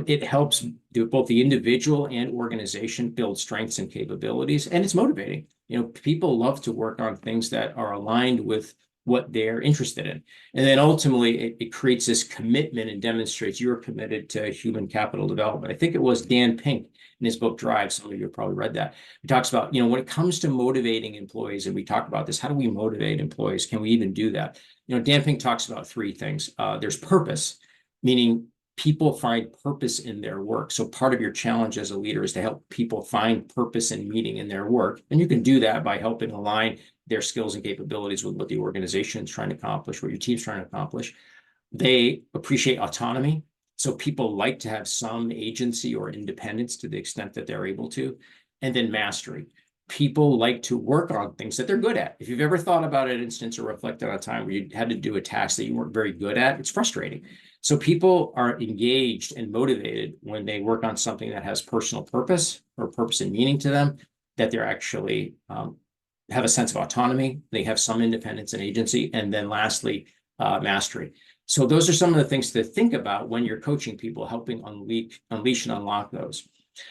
S2: It helps both the individual and organization build strengths and capabilities, and it's motivating. People love to work on things that are aligned with what they're interested in. And then ultimately, it creates this commitment and demonstrates you're committed to human capital development. I think it was Dan Pink in his book Drive. Some of you have probably read that. He talks about, when it comes to motivating employees, and we talk about this, how do we motivate employees? Can we even do that? Dan Pink talks about three things. There's purpose, meaning people find purpose in their work. So part of your challenge as a leader is to help people find purpose and meaning in their work. And you can do that by helping align their skills and capabilities with what the organization is trying to accomplish, what your team's trying to accomplish. They appreciate autonomy. So people like to have some agency or independence to the extent that they're able to. And then mastery. People like to work on things that they're good at. If you've ever thought about an instance or reflected on a time where you had to do a task that you weren't very good at, it's frustrating. So people are engaged and motivated when they work on something that has personal purpose or purpose and meaning to them, that they're actually have a sense of autonomy. They have some independence and agency. And then lastly, mastery. So those are some of the things to think about when you're coaching people, helping unleash and unlock those.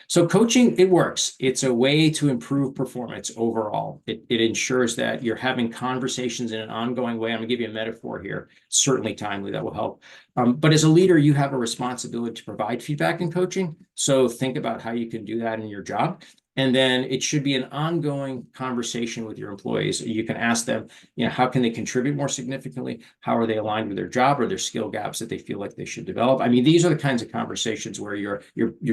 S2: So coaching, it works. It's a way to improve performance overall. It ensures that you're having conversations in an ongoing way. I'm going to give you a metaphor here, certainly timely, that will help. But as a leader, you have a responsibility to provide feedback in coaching. So think about how you can do that in your job. And then it should be an ongoing conversation with your employees. You can ask them, how can they contribute more significantly? How are they aligned with their job or their skill gaps that they feel like they should develop? I mean, these are the kinds of conversations where you're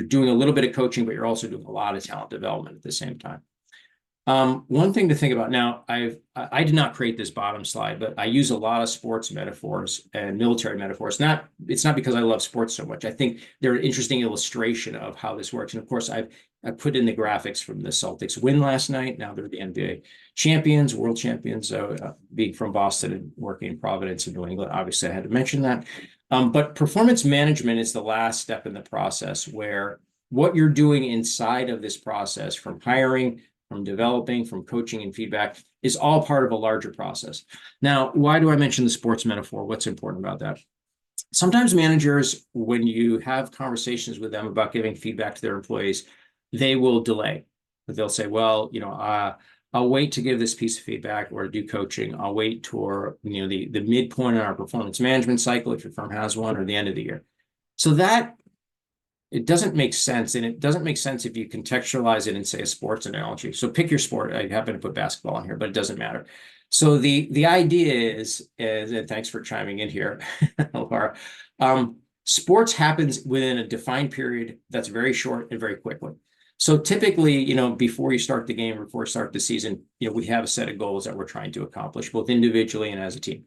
S2: doing a little bit of coaching, but you're also doing a lot of talent development at the same time. One thing to think about now, I did not create this bottom slide, but I use a lot of sports metaphors and military metaphors. It's not because I love sports so much. I think they're an interesting illustration of how this works. And of course, I put in the graphics from the Celtics win last night. Now they're the NBA champions, world champions. So being from Boston and working in Providence and New England, obviously I had to mention that. But performance management is the last step in the process, where what you're doing inside of this process, from hiring, from developing, from coaching and feedback, is all part of a larger process. Now, why do I mention the sports metaphor? What's important about that? Sometimes managers, when you have conversations with them about giving feedback to their employees, they will delay. They'll say, well, I'll wait to give this piece of feedback or to do coaching. I'll wait toward the midpoint in our performance management cycle, if your firm has one, or the end of the year. So that it doesn't make sense. And it doesn't make sense if you contextualize it and say a sports analogy. So pick your sport. I happen to put basketball in here, but it doesn't matter. So the idea is, and thanks for chiming in here, Laura, sports happens within a defined period that's very short and very quickly. So typically, before you start the game, before you start the season, we have a set of goals that we're trying to accomplish, both individually and as a team.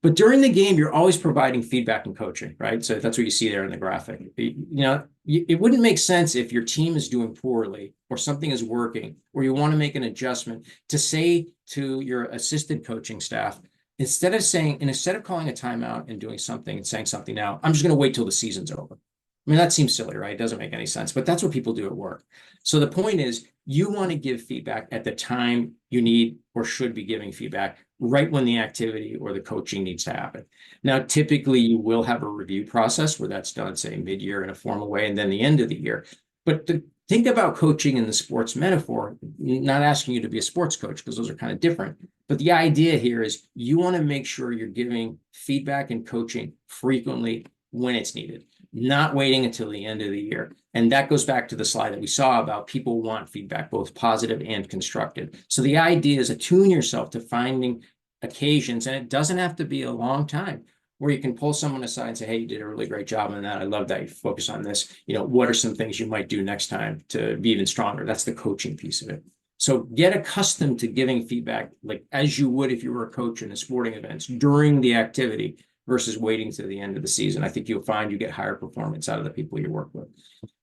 S2: But during the game, you're always providing feedback and coaching, right? So that's what you see there in the graphic. It wouldn't make sense if your team is doing poorly or something is working, or you want to make an adjustment, to say to your assistant coaching staff, instead of calling a timeout and doing something and saying something now, I'm just going to wait till the season's over. I mean, that seems silly, right? It doesn't make any sense, but that's what people do at work. So the point is, you want to give feedback at the time you need or should be giving feedback, right when the activity or the coaching needs to happen. Now, typically you will have a review process where that's done, say, mid-year in a formal way, and then the end of the year. But think about coaching in the sports metaphor, not asking you to be a sports coach, because those are kind of different. But the idea here is you want to make sure you're giving feedback and coaching frequently when it's needed, not waiting until the end of the year. And that goes back to the slide that we saw about people want feedback, both positive and constructive. So the idea is attune yourself to finding occasions, and it doesn't have to be a long time, where you can pull someone aside and say, hey, you did a really great job on that. I love that you focus on this. What are some things you might do next time to be even stronger? That's the coaching piece of it. So get accustomed to giving feedback like as you would if you were a coach in a sporting events during the activity versus waiting to the end of the season. I think you'll find you get higher performance out of the people you work with.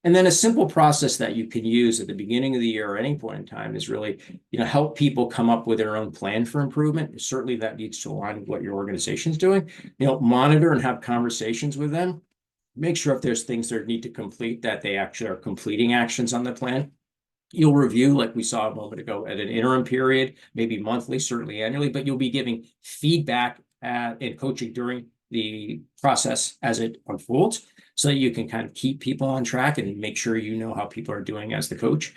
S2: And then a simple process that you can use at the beginning of the year or any point in time is really, help people come up with their own plan for improvement. Certainly that needs to align with what your organization is doing. Monitor and have conversations with them. Make sure if there's things they need to complete that they actually are completing actions on the plan. You'll review, like we saw a moment ago, at an interim period, maybe monthly, certainly annually, but you'll be giving feedback and coaching during the process as it unfolds, so that you can kind of keep people on track and make sure you know how people are doing as the coach.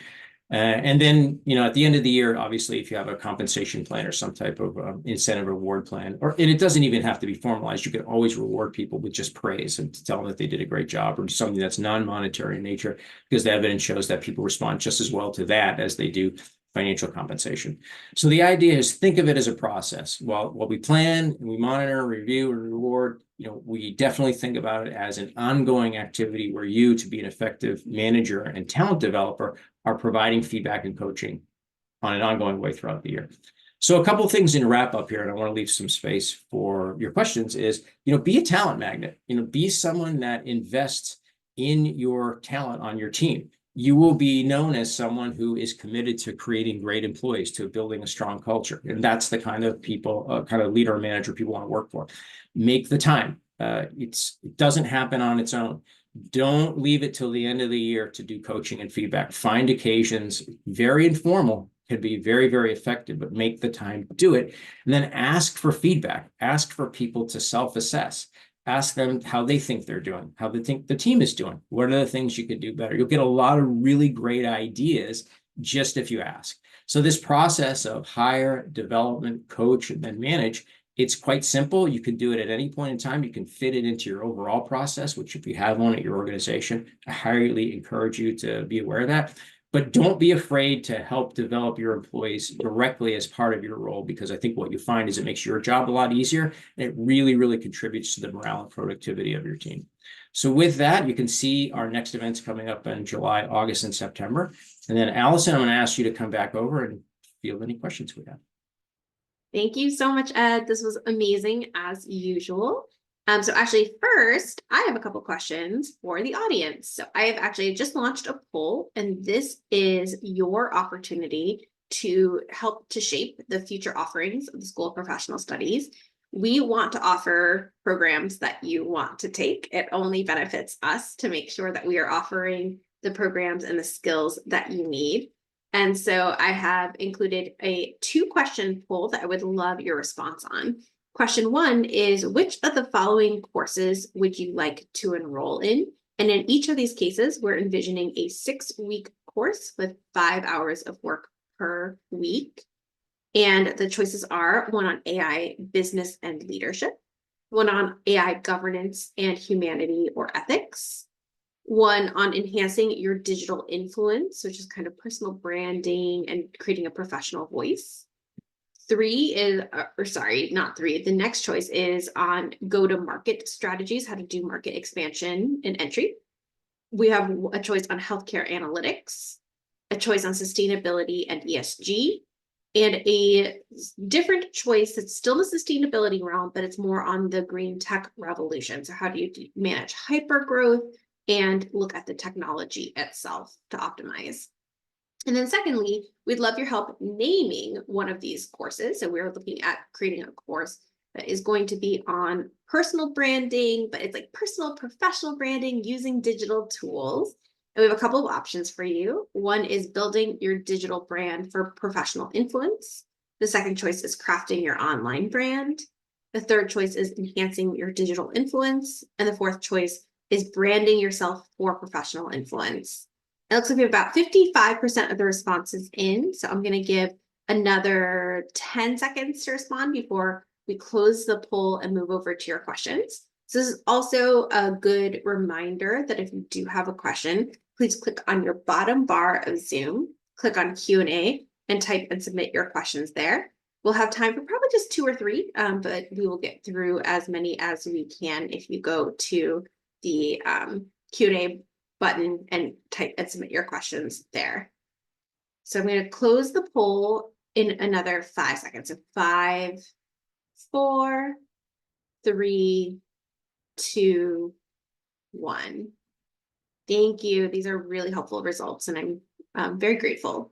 S2: And then, at the end of the year, obviously, if you have a compensation plan or some type of incentive reward plan, and it doesn't even have to be formalized, you can always reward people with just praise and to tell them that they did a great job, or something that's non-monetary in nature, because the evidence shows that people respond just as well to that as they do financial compensation. So the idea is, think of it as a process. While we plan and we monitor, review, and reward, we definitely think about it as an ongoing activity where you, to be an effective manager and talent developer, are providing feedback and coaching on an ongoing way throughout the year. So a couple of things in wrap up here, and I want to leave some space for your questions, is, be a talent magnet, be someone that invests in your talent on your team. You will be known as someone who is committed to creating great employees, to building a strong culture. And that's the kind of people, kind of leader or manager people want to work for. Make the time. It doesn't happen on its own. Don't leave it till the end of the year to do coaching and feedback. Find occasions, very informal, can be very, very effective, but make the time to do it. And then ask for feedback. Ask for people to self-assess. Ask them how they think they're doing, how they think the team is doing. What are the things you could do better? You'll get a lot of really great ideas just if you ask. So this process of hire, development, coach, and then manage, it's quite simple. You can do it at any point in time. You can fit it into your overall process, which if you have one at your organization, I highly encourage you to be aware of that. But don't be afraid to help develop your employees directly as part of your role, because I think what you find is it makes your job a lot easier, and it really, really contributes to the morale and productivity of your team. So with that, you can see our next events coming up in July, August, and September. And then Allison, I'm going to ask you to come back over and field any questions we have.
S1: Thank you so much, Ed. This was amazing as usual. So actually, first, I have a couple questions for the audience. So I have actually just launched a poll, and this is your opportunity to help to shape the future offerings of the School of Professional Studies. We want to offer programs that you want to take. It only benefits us to make sure that we are offering the programs and the skills that you need. And so I have included a 2-question poll that I would love your response on. Question 1 is, which of the following courses would you like to enroll in? And in each of these cases, we're envisioning a 6-week course with 5 hours of work per week. And the choices are 1 on AI business and leadership, 1 on AI governance and humanity or ethics, 1 on enhancing your digital influence, which is kind of personal branding and creating a professional voice. 3 is, or sorry, not 3. The next choice is on go-to-market strategies, how to do market expansion and entry. We have a choice on healthcare analytics, a choice on sustainability and ESG, and a different choice that's still the sustainability realm, but it's more on the green tech revolution. So how do you manage hyper growth and look at the technology itself to optimize? And then secondly, we'd love your help naming one of these courses. So we're looking at creating a course that is going to be on personal branding, but it's like personal professional branding using digital tools. And we have a couple of options for you. 1 is building your digital brand for professional influence. The second choice is crafting your online brand. The third choice is enhancing your digital influence. And the fourth choice is branding yourself for professional influence. It looks like we have about 55% of the responses in. So I'm going to give another 10 seconds to respond before we close the poll and move over to your questions. So this is also a good reminder that if you do have a question, please click on your bottom bar of Zoom, click on Q&A, and type and submit your questions there. We'll have time for probably just 2 or 3, but we will get through as many as we can if you go to the Q&A button and type and submit your questions there. So I'm going to close the poll in another 5 seconds. So 5, 4, 3, 2, 1. Thank you. These are really helpful results, and I'm very grateful.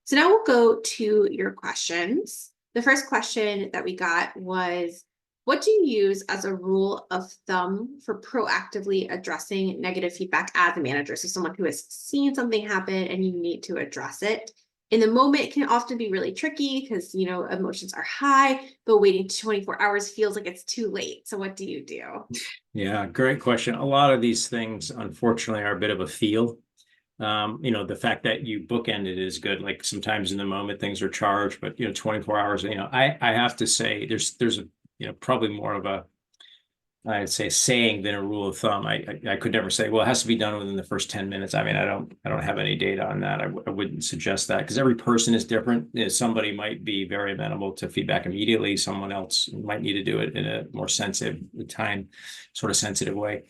S1: So now we'll go to your questions. The first question that we got was, what do you use as a rule of thumb for proactively addressing negative feedback as a manager? So someone who has seen something happen and you need to address it. In the moment, it can often be really tricky because, emotions are high, but waiting 24 hours feels like it's too late. So what do you do?
S2: Yeah, great question. A lot of these things, unfortunately, are a bit of a feel. The fact that you bookended is good. Like sometimes in the moment things are charged, but 24 hours, I have to say there's a, probably more of a, I'd say saying than a rule of thumb. I could never say, well, it has to be done within the first 10 minutes. I mean, I don't have any data on that. I wouldn't suggest that because every person is different. Somebody might be very amenable to feedback immediately. Someone else might need to do it in a more sensitive sort of sensitive way.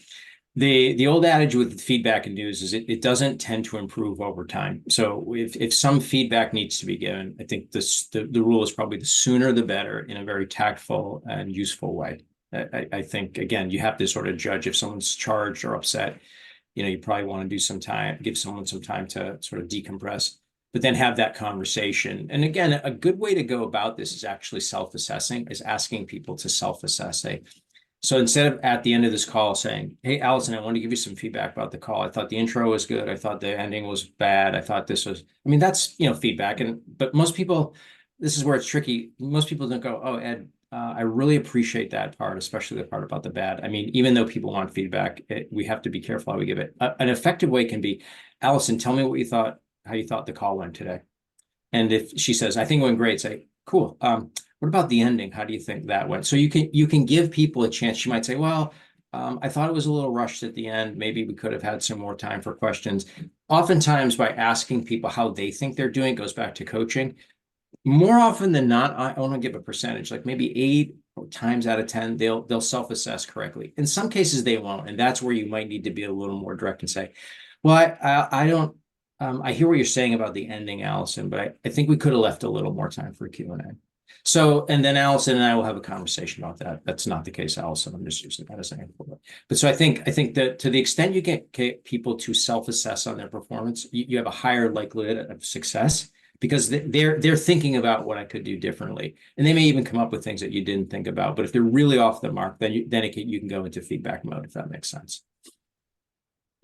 S2: The old adage with feedback and news is it doesn't tend to improve over time. So if some feedback needs to be given, I think the rule is probably the sooner the better in a very tactful and useful way. I think, again, you have to sort of judge if someone's charged or upset. You probably want to give someone some time to sort of decompress, but then have that conversation. And again, a good way to go about this is actually self-assessing, is asking people to self-assess. So instead of at the end of this call saying, hey, Allison, I want to give you some feedback about the call. I thought the intro was good. I thought the ending was bad. I thought this was, that's, feedback. But most people, this is where it's tricky. Most people don't go, oh, Ed, I really appreciate that part, especially the part about the bad. Even though people want feedback, we have to be careful how we give it. An effective way can be, Allison, tell me how you thought the call went today. And if she says, I think it went great, say, cool. What about the ending? How do you think that went? So you can give people a chance. She might say, well, I thought it was a little rushed at the end. Maybe we could have had some more time for questions. Oftentimes by asking people how they think they're doing, it goes back to coaching. More often than not, I want to give a percentage, like maybe 8 times out of 10, they'll self-assess correctly. In some cases they won't. And that's where you might need to be a little more direct and say, well, I don't, I hear what you're saying about the ending, Allison, but I think we could have left a little more time for Q&A. So, and then Allison and I will have a conversation about that. That's not the case, Allison. I'm just using that as an example. But so I think that to the extent you get people to self-assess on their performance, you have a higher likelihood of success because they're thinking about what I could do differently, and they may even come up with things that you didn't think about. But if they're really off the mark, then you can go into feedback mode, if that makes sense.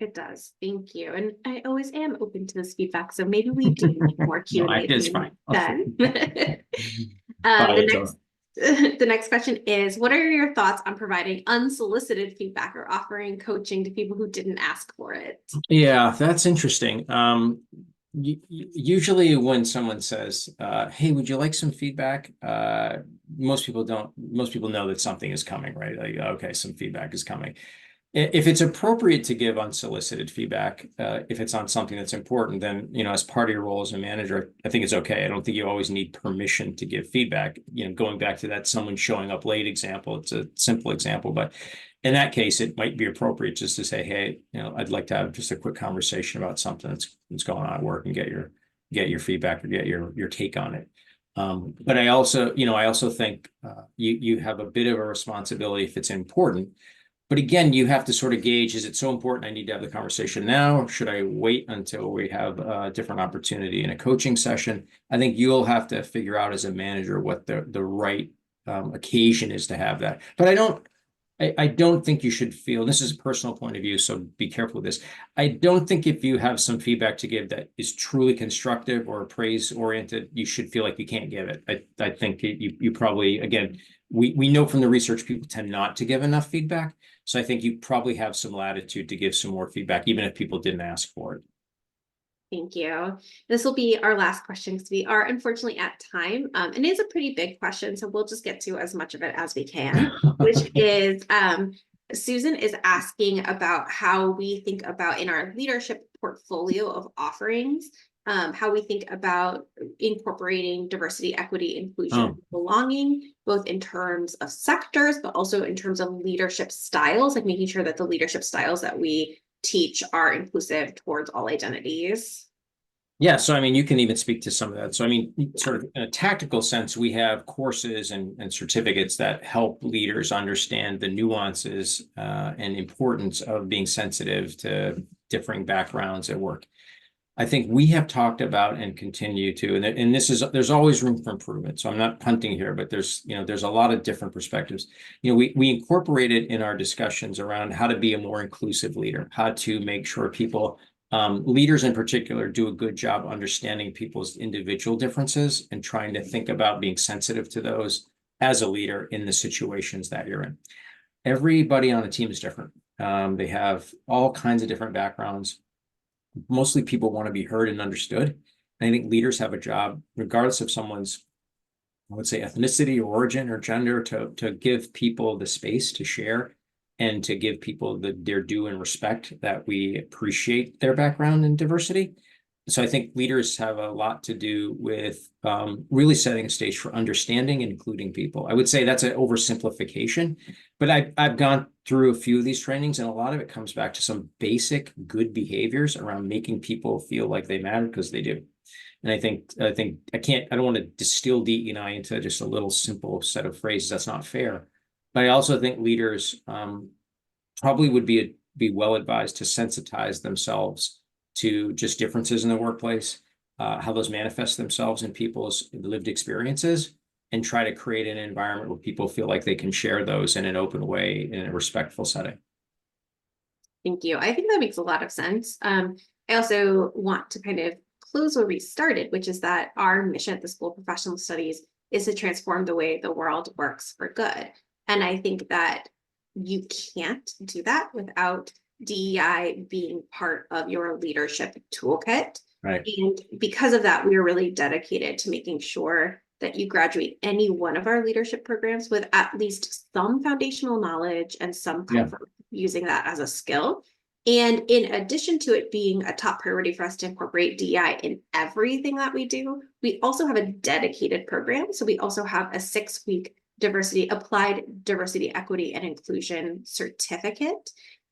S1: It does. Thank you. And I always am open to this feedback. So maybe we do need more Q&A.
S2: It's fine.
S1: Then. The next question is, what are your thoughts on providing unsolicited feedback or offering coaching to people who didn't ask for it?
S2: Yeah, that's interesting. Usually when someone says, hey, would you like some feedback? Most people know that something is coming, right? Like, okay, some feedback is coming. If it's appropriate to give unsolicited feedback, if it's on something that's important, then, as part of your role as a manager, I think it's okay. I don't think you always need permission to give feedback. Going back to that someone showing up late example, it's a simple example, but in that case, it might be appropriate just to say, hey, I'd like to have just a quick conversation about something that's going on at work and get your feedback or get your take on it. But I also think you have a bit of a responsibility if it's important. But again, you have to sort of gauge, is it so important I need to have the conversation now? Or should I wait until we have a different opportunity in a coaching session? I think you'll have to figure out as a manager what the right occasion is to have that. But I don't think you should feel, this is a personal point of view, so be careful with this. I don't think if you have some feedback to give that is truly constructive or praise oriented, you should feel like you can't give it. I think you probably, again, we know from the research people tend not to give enough feedback. So I think you probably have some latitude to give some more feedback, even if people didn't ask for it.
S1: Thank you. This will be our last question because we are unfortunately at time. And it is a pretty big question, so we'll just get to as much of it as we can, which is Susan is asking about how we think about in our leadership portfolio of offerings, how we think about incorporating diversity, equity, inclusion,
S2: Oh,
S1: and belonging, both in terms of sectors, but also in terms of leadership styles, like making sure that the leadership styles that we teach are inclusive towards all identities.
S2: yeah. So, I mean, you can even speak to some of that. So, I mean, sort of in a tactical sense, we have courses and certificates that help leaders understand the nuances and importance of being sensitive to differing backgrounds at work. I think we have talked about and continue to, and this is, there's always room for improvement. So I'm not punting here, but there's a lot of different perspectives. We incorporated in our discussions around how to be a more inclusive leader, how to make sure people, leaders in particular, do a good job understanding people's individual differences and trying to think about being sensitive to those as a leader in the situations that you're in. Everybody on the team is different. They have all kinds of different backgrounds. Mostly people want to be heard and understood. And I think leaders have a job, regardless of someone's, I would say, ethnicity or origin or gender, to give people the space to share and to give people their due and respect that we appreciate their background and diversity. So I think leaders have a lot to do with really setting a stage for understanding and including people. I would say that's an oversimplification, but I've gone through a few of these trainings, and a lot of it comes back to some basic good behaviors around making people feel like they matter, because they do. And I think I don't want to distill DE&I into just a little simple set of phrases. That's not fair. But I also think leaders probably would be well advised to sensitize themselves to just differences in the workplace, how those manifest themselves in people's lived experiences, and try to create an environment where people feel like they can share those in an open way, in a respectful setting.
S1: Thank you. I think that makes a lot of sense. I also want to kind of close where we started, which is that our mission at the School of Professional Studies is to transform the way the world works for good. And I think that you can't do that without DEI being part of your leadership toolkit.
S2: Right.
S1: And because of that, we are really dedicated to making sure that you graduate any one of our leadership programs with at least some foundational knowledge and some comfort using that as a skill. And in addition to it being a top priority for us to incorporate DEI in everything that we do, we also have a dedicated program. So we also have a 6-week applied diversity, equity, and inclusion certificate.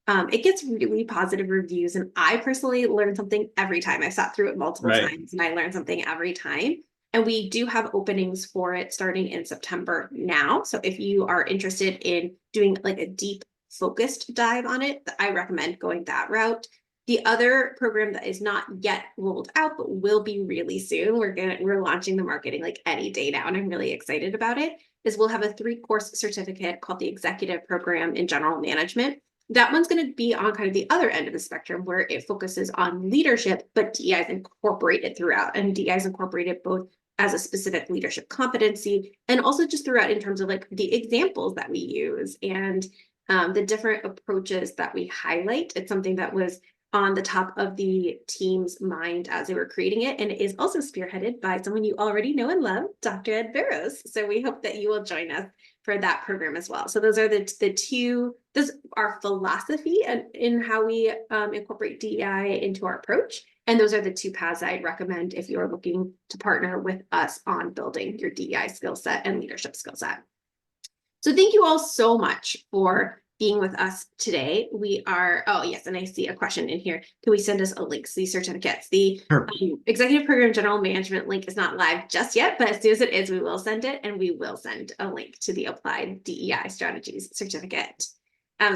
S1: It gets really positive reviews, and I personally learn something every time. I sat through it multiple times, and I learned something every time. And we do have openings for it starting in September now. So if you are interested in doing like a deep focused dive on it, I recommend going that route. The other program that is not yet rolled out, but will be really soon, we're launching the marketing like any day now, and I'm really excited about it, is we'll have a 3-course certificate called the Executive Program in General Management. That one's going to be on kind of the other end of the spectrum, where it focuses on leadership, but DEI is incorporated throughout, and DEI is incorporated both as a specific leadership competency and also just throughout in terms of like the examples that we use and the different approaches that we highlight. It's something that was on the top of the team's mind as they were creating it. And it is also spearheaded by someone you already know and love, Dr. Ed Barrows. So we hope that you will join us for that program as well. So those are the two, this is our philosophy and in how we incorporate DEI into our approach. And those are the 2 paths I'd recommend if you're looking to partner with us on building your DEI skill set and leadership skill set. So thank you all so much for being with us today. We are, oh yes, and I see a question in here. Can we send us a link to these certificates? The Executive Program General Management link is not live just yet, but as soon as it is, we will send it, and we will send a link to the Applied DEI Strategies certificate.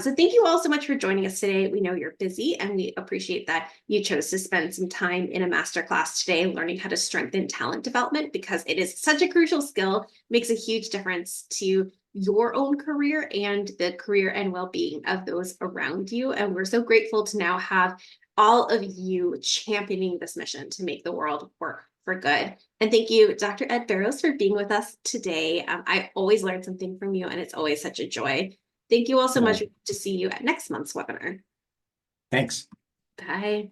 S1: So thank you all so much for joining us today. We know you're busy, and we appreciate that you chose to spend some time in a masterclass today learning how to strengthen talent development, because it is such a crucial skill, makes a huge difference to your own career and the career and well-being of those around you. And we're so grateful to now have all of you championing this mission to make the world work for good. And thank you, Dr. Ed Barrows, for being with us today. I always learn something from you, and it's always such a joy. Thank you all so much. To see you at next month's webinar.
S2: Thanks.
S1: Bye.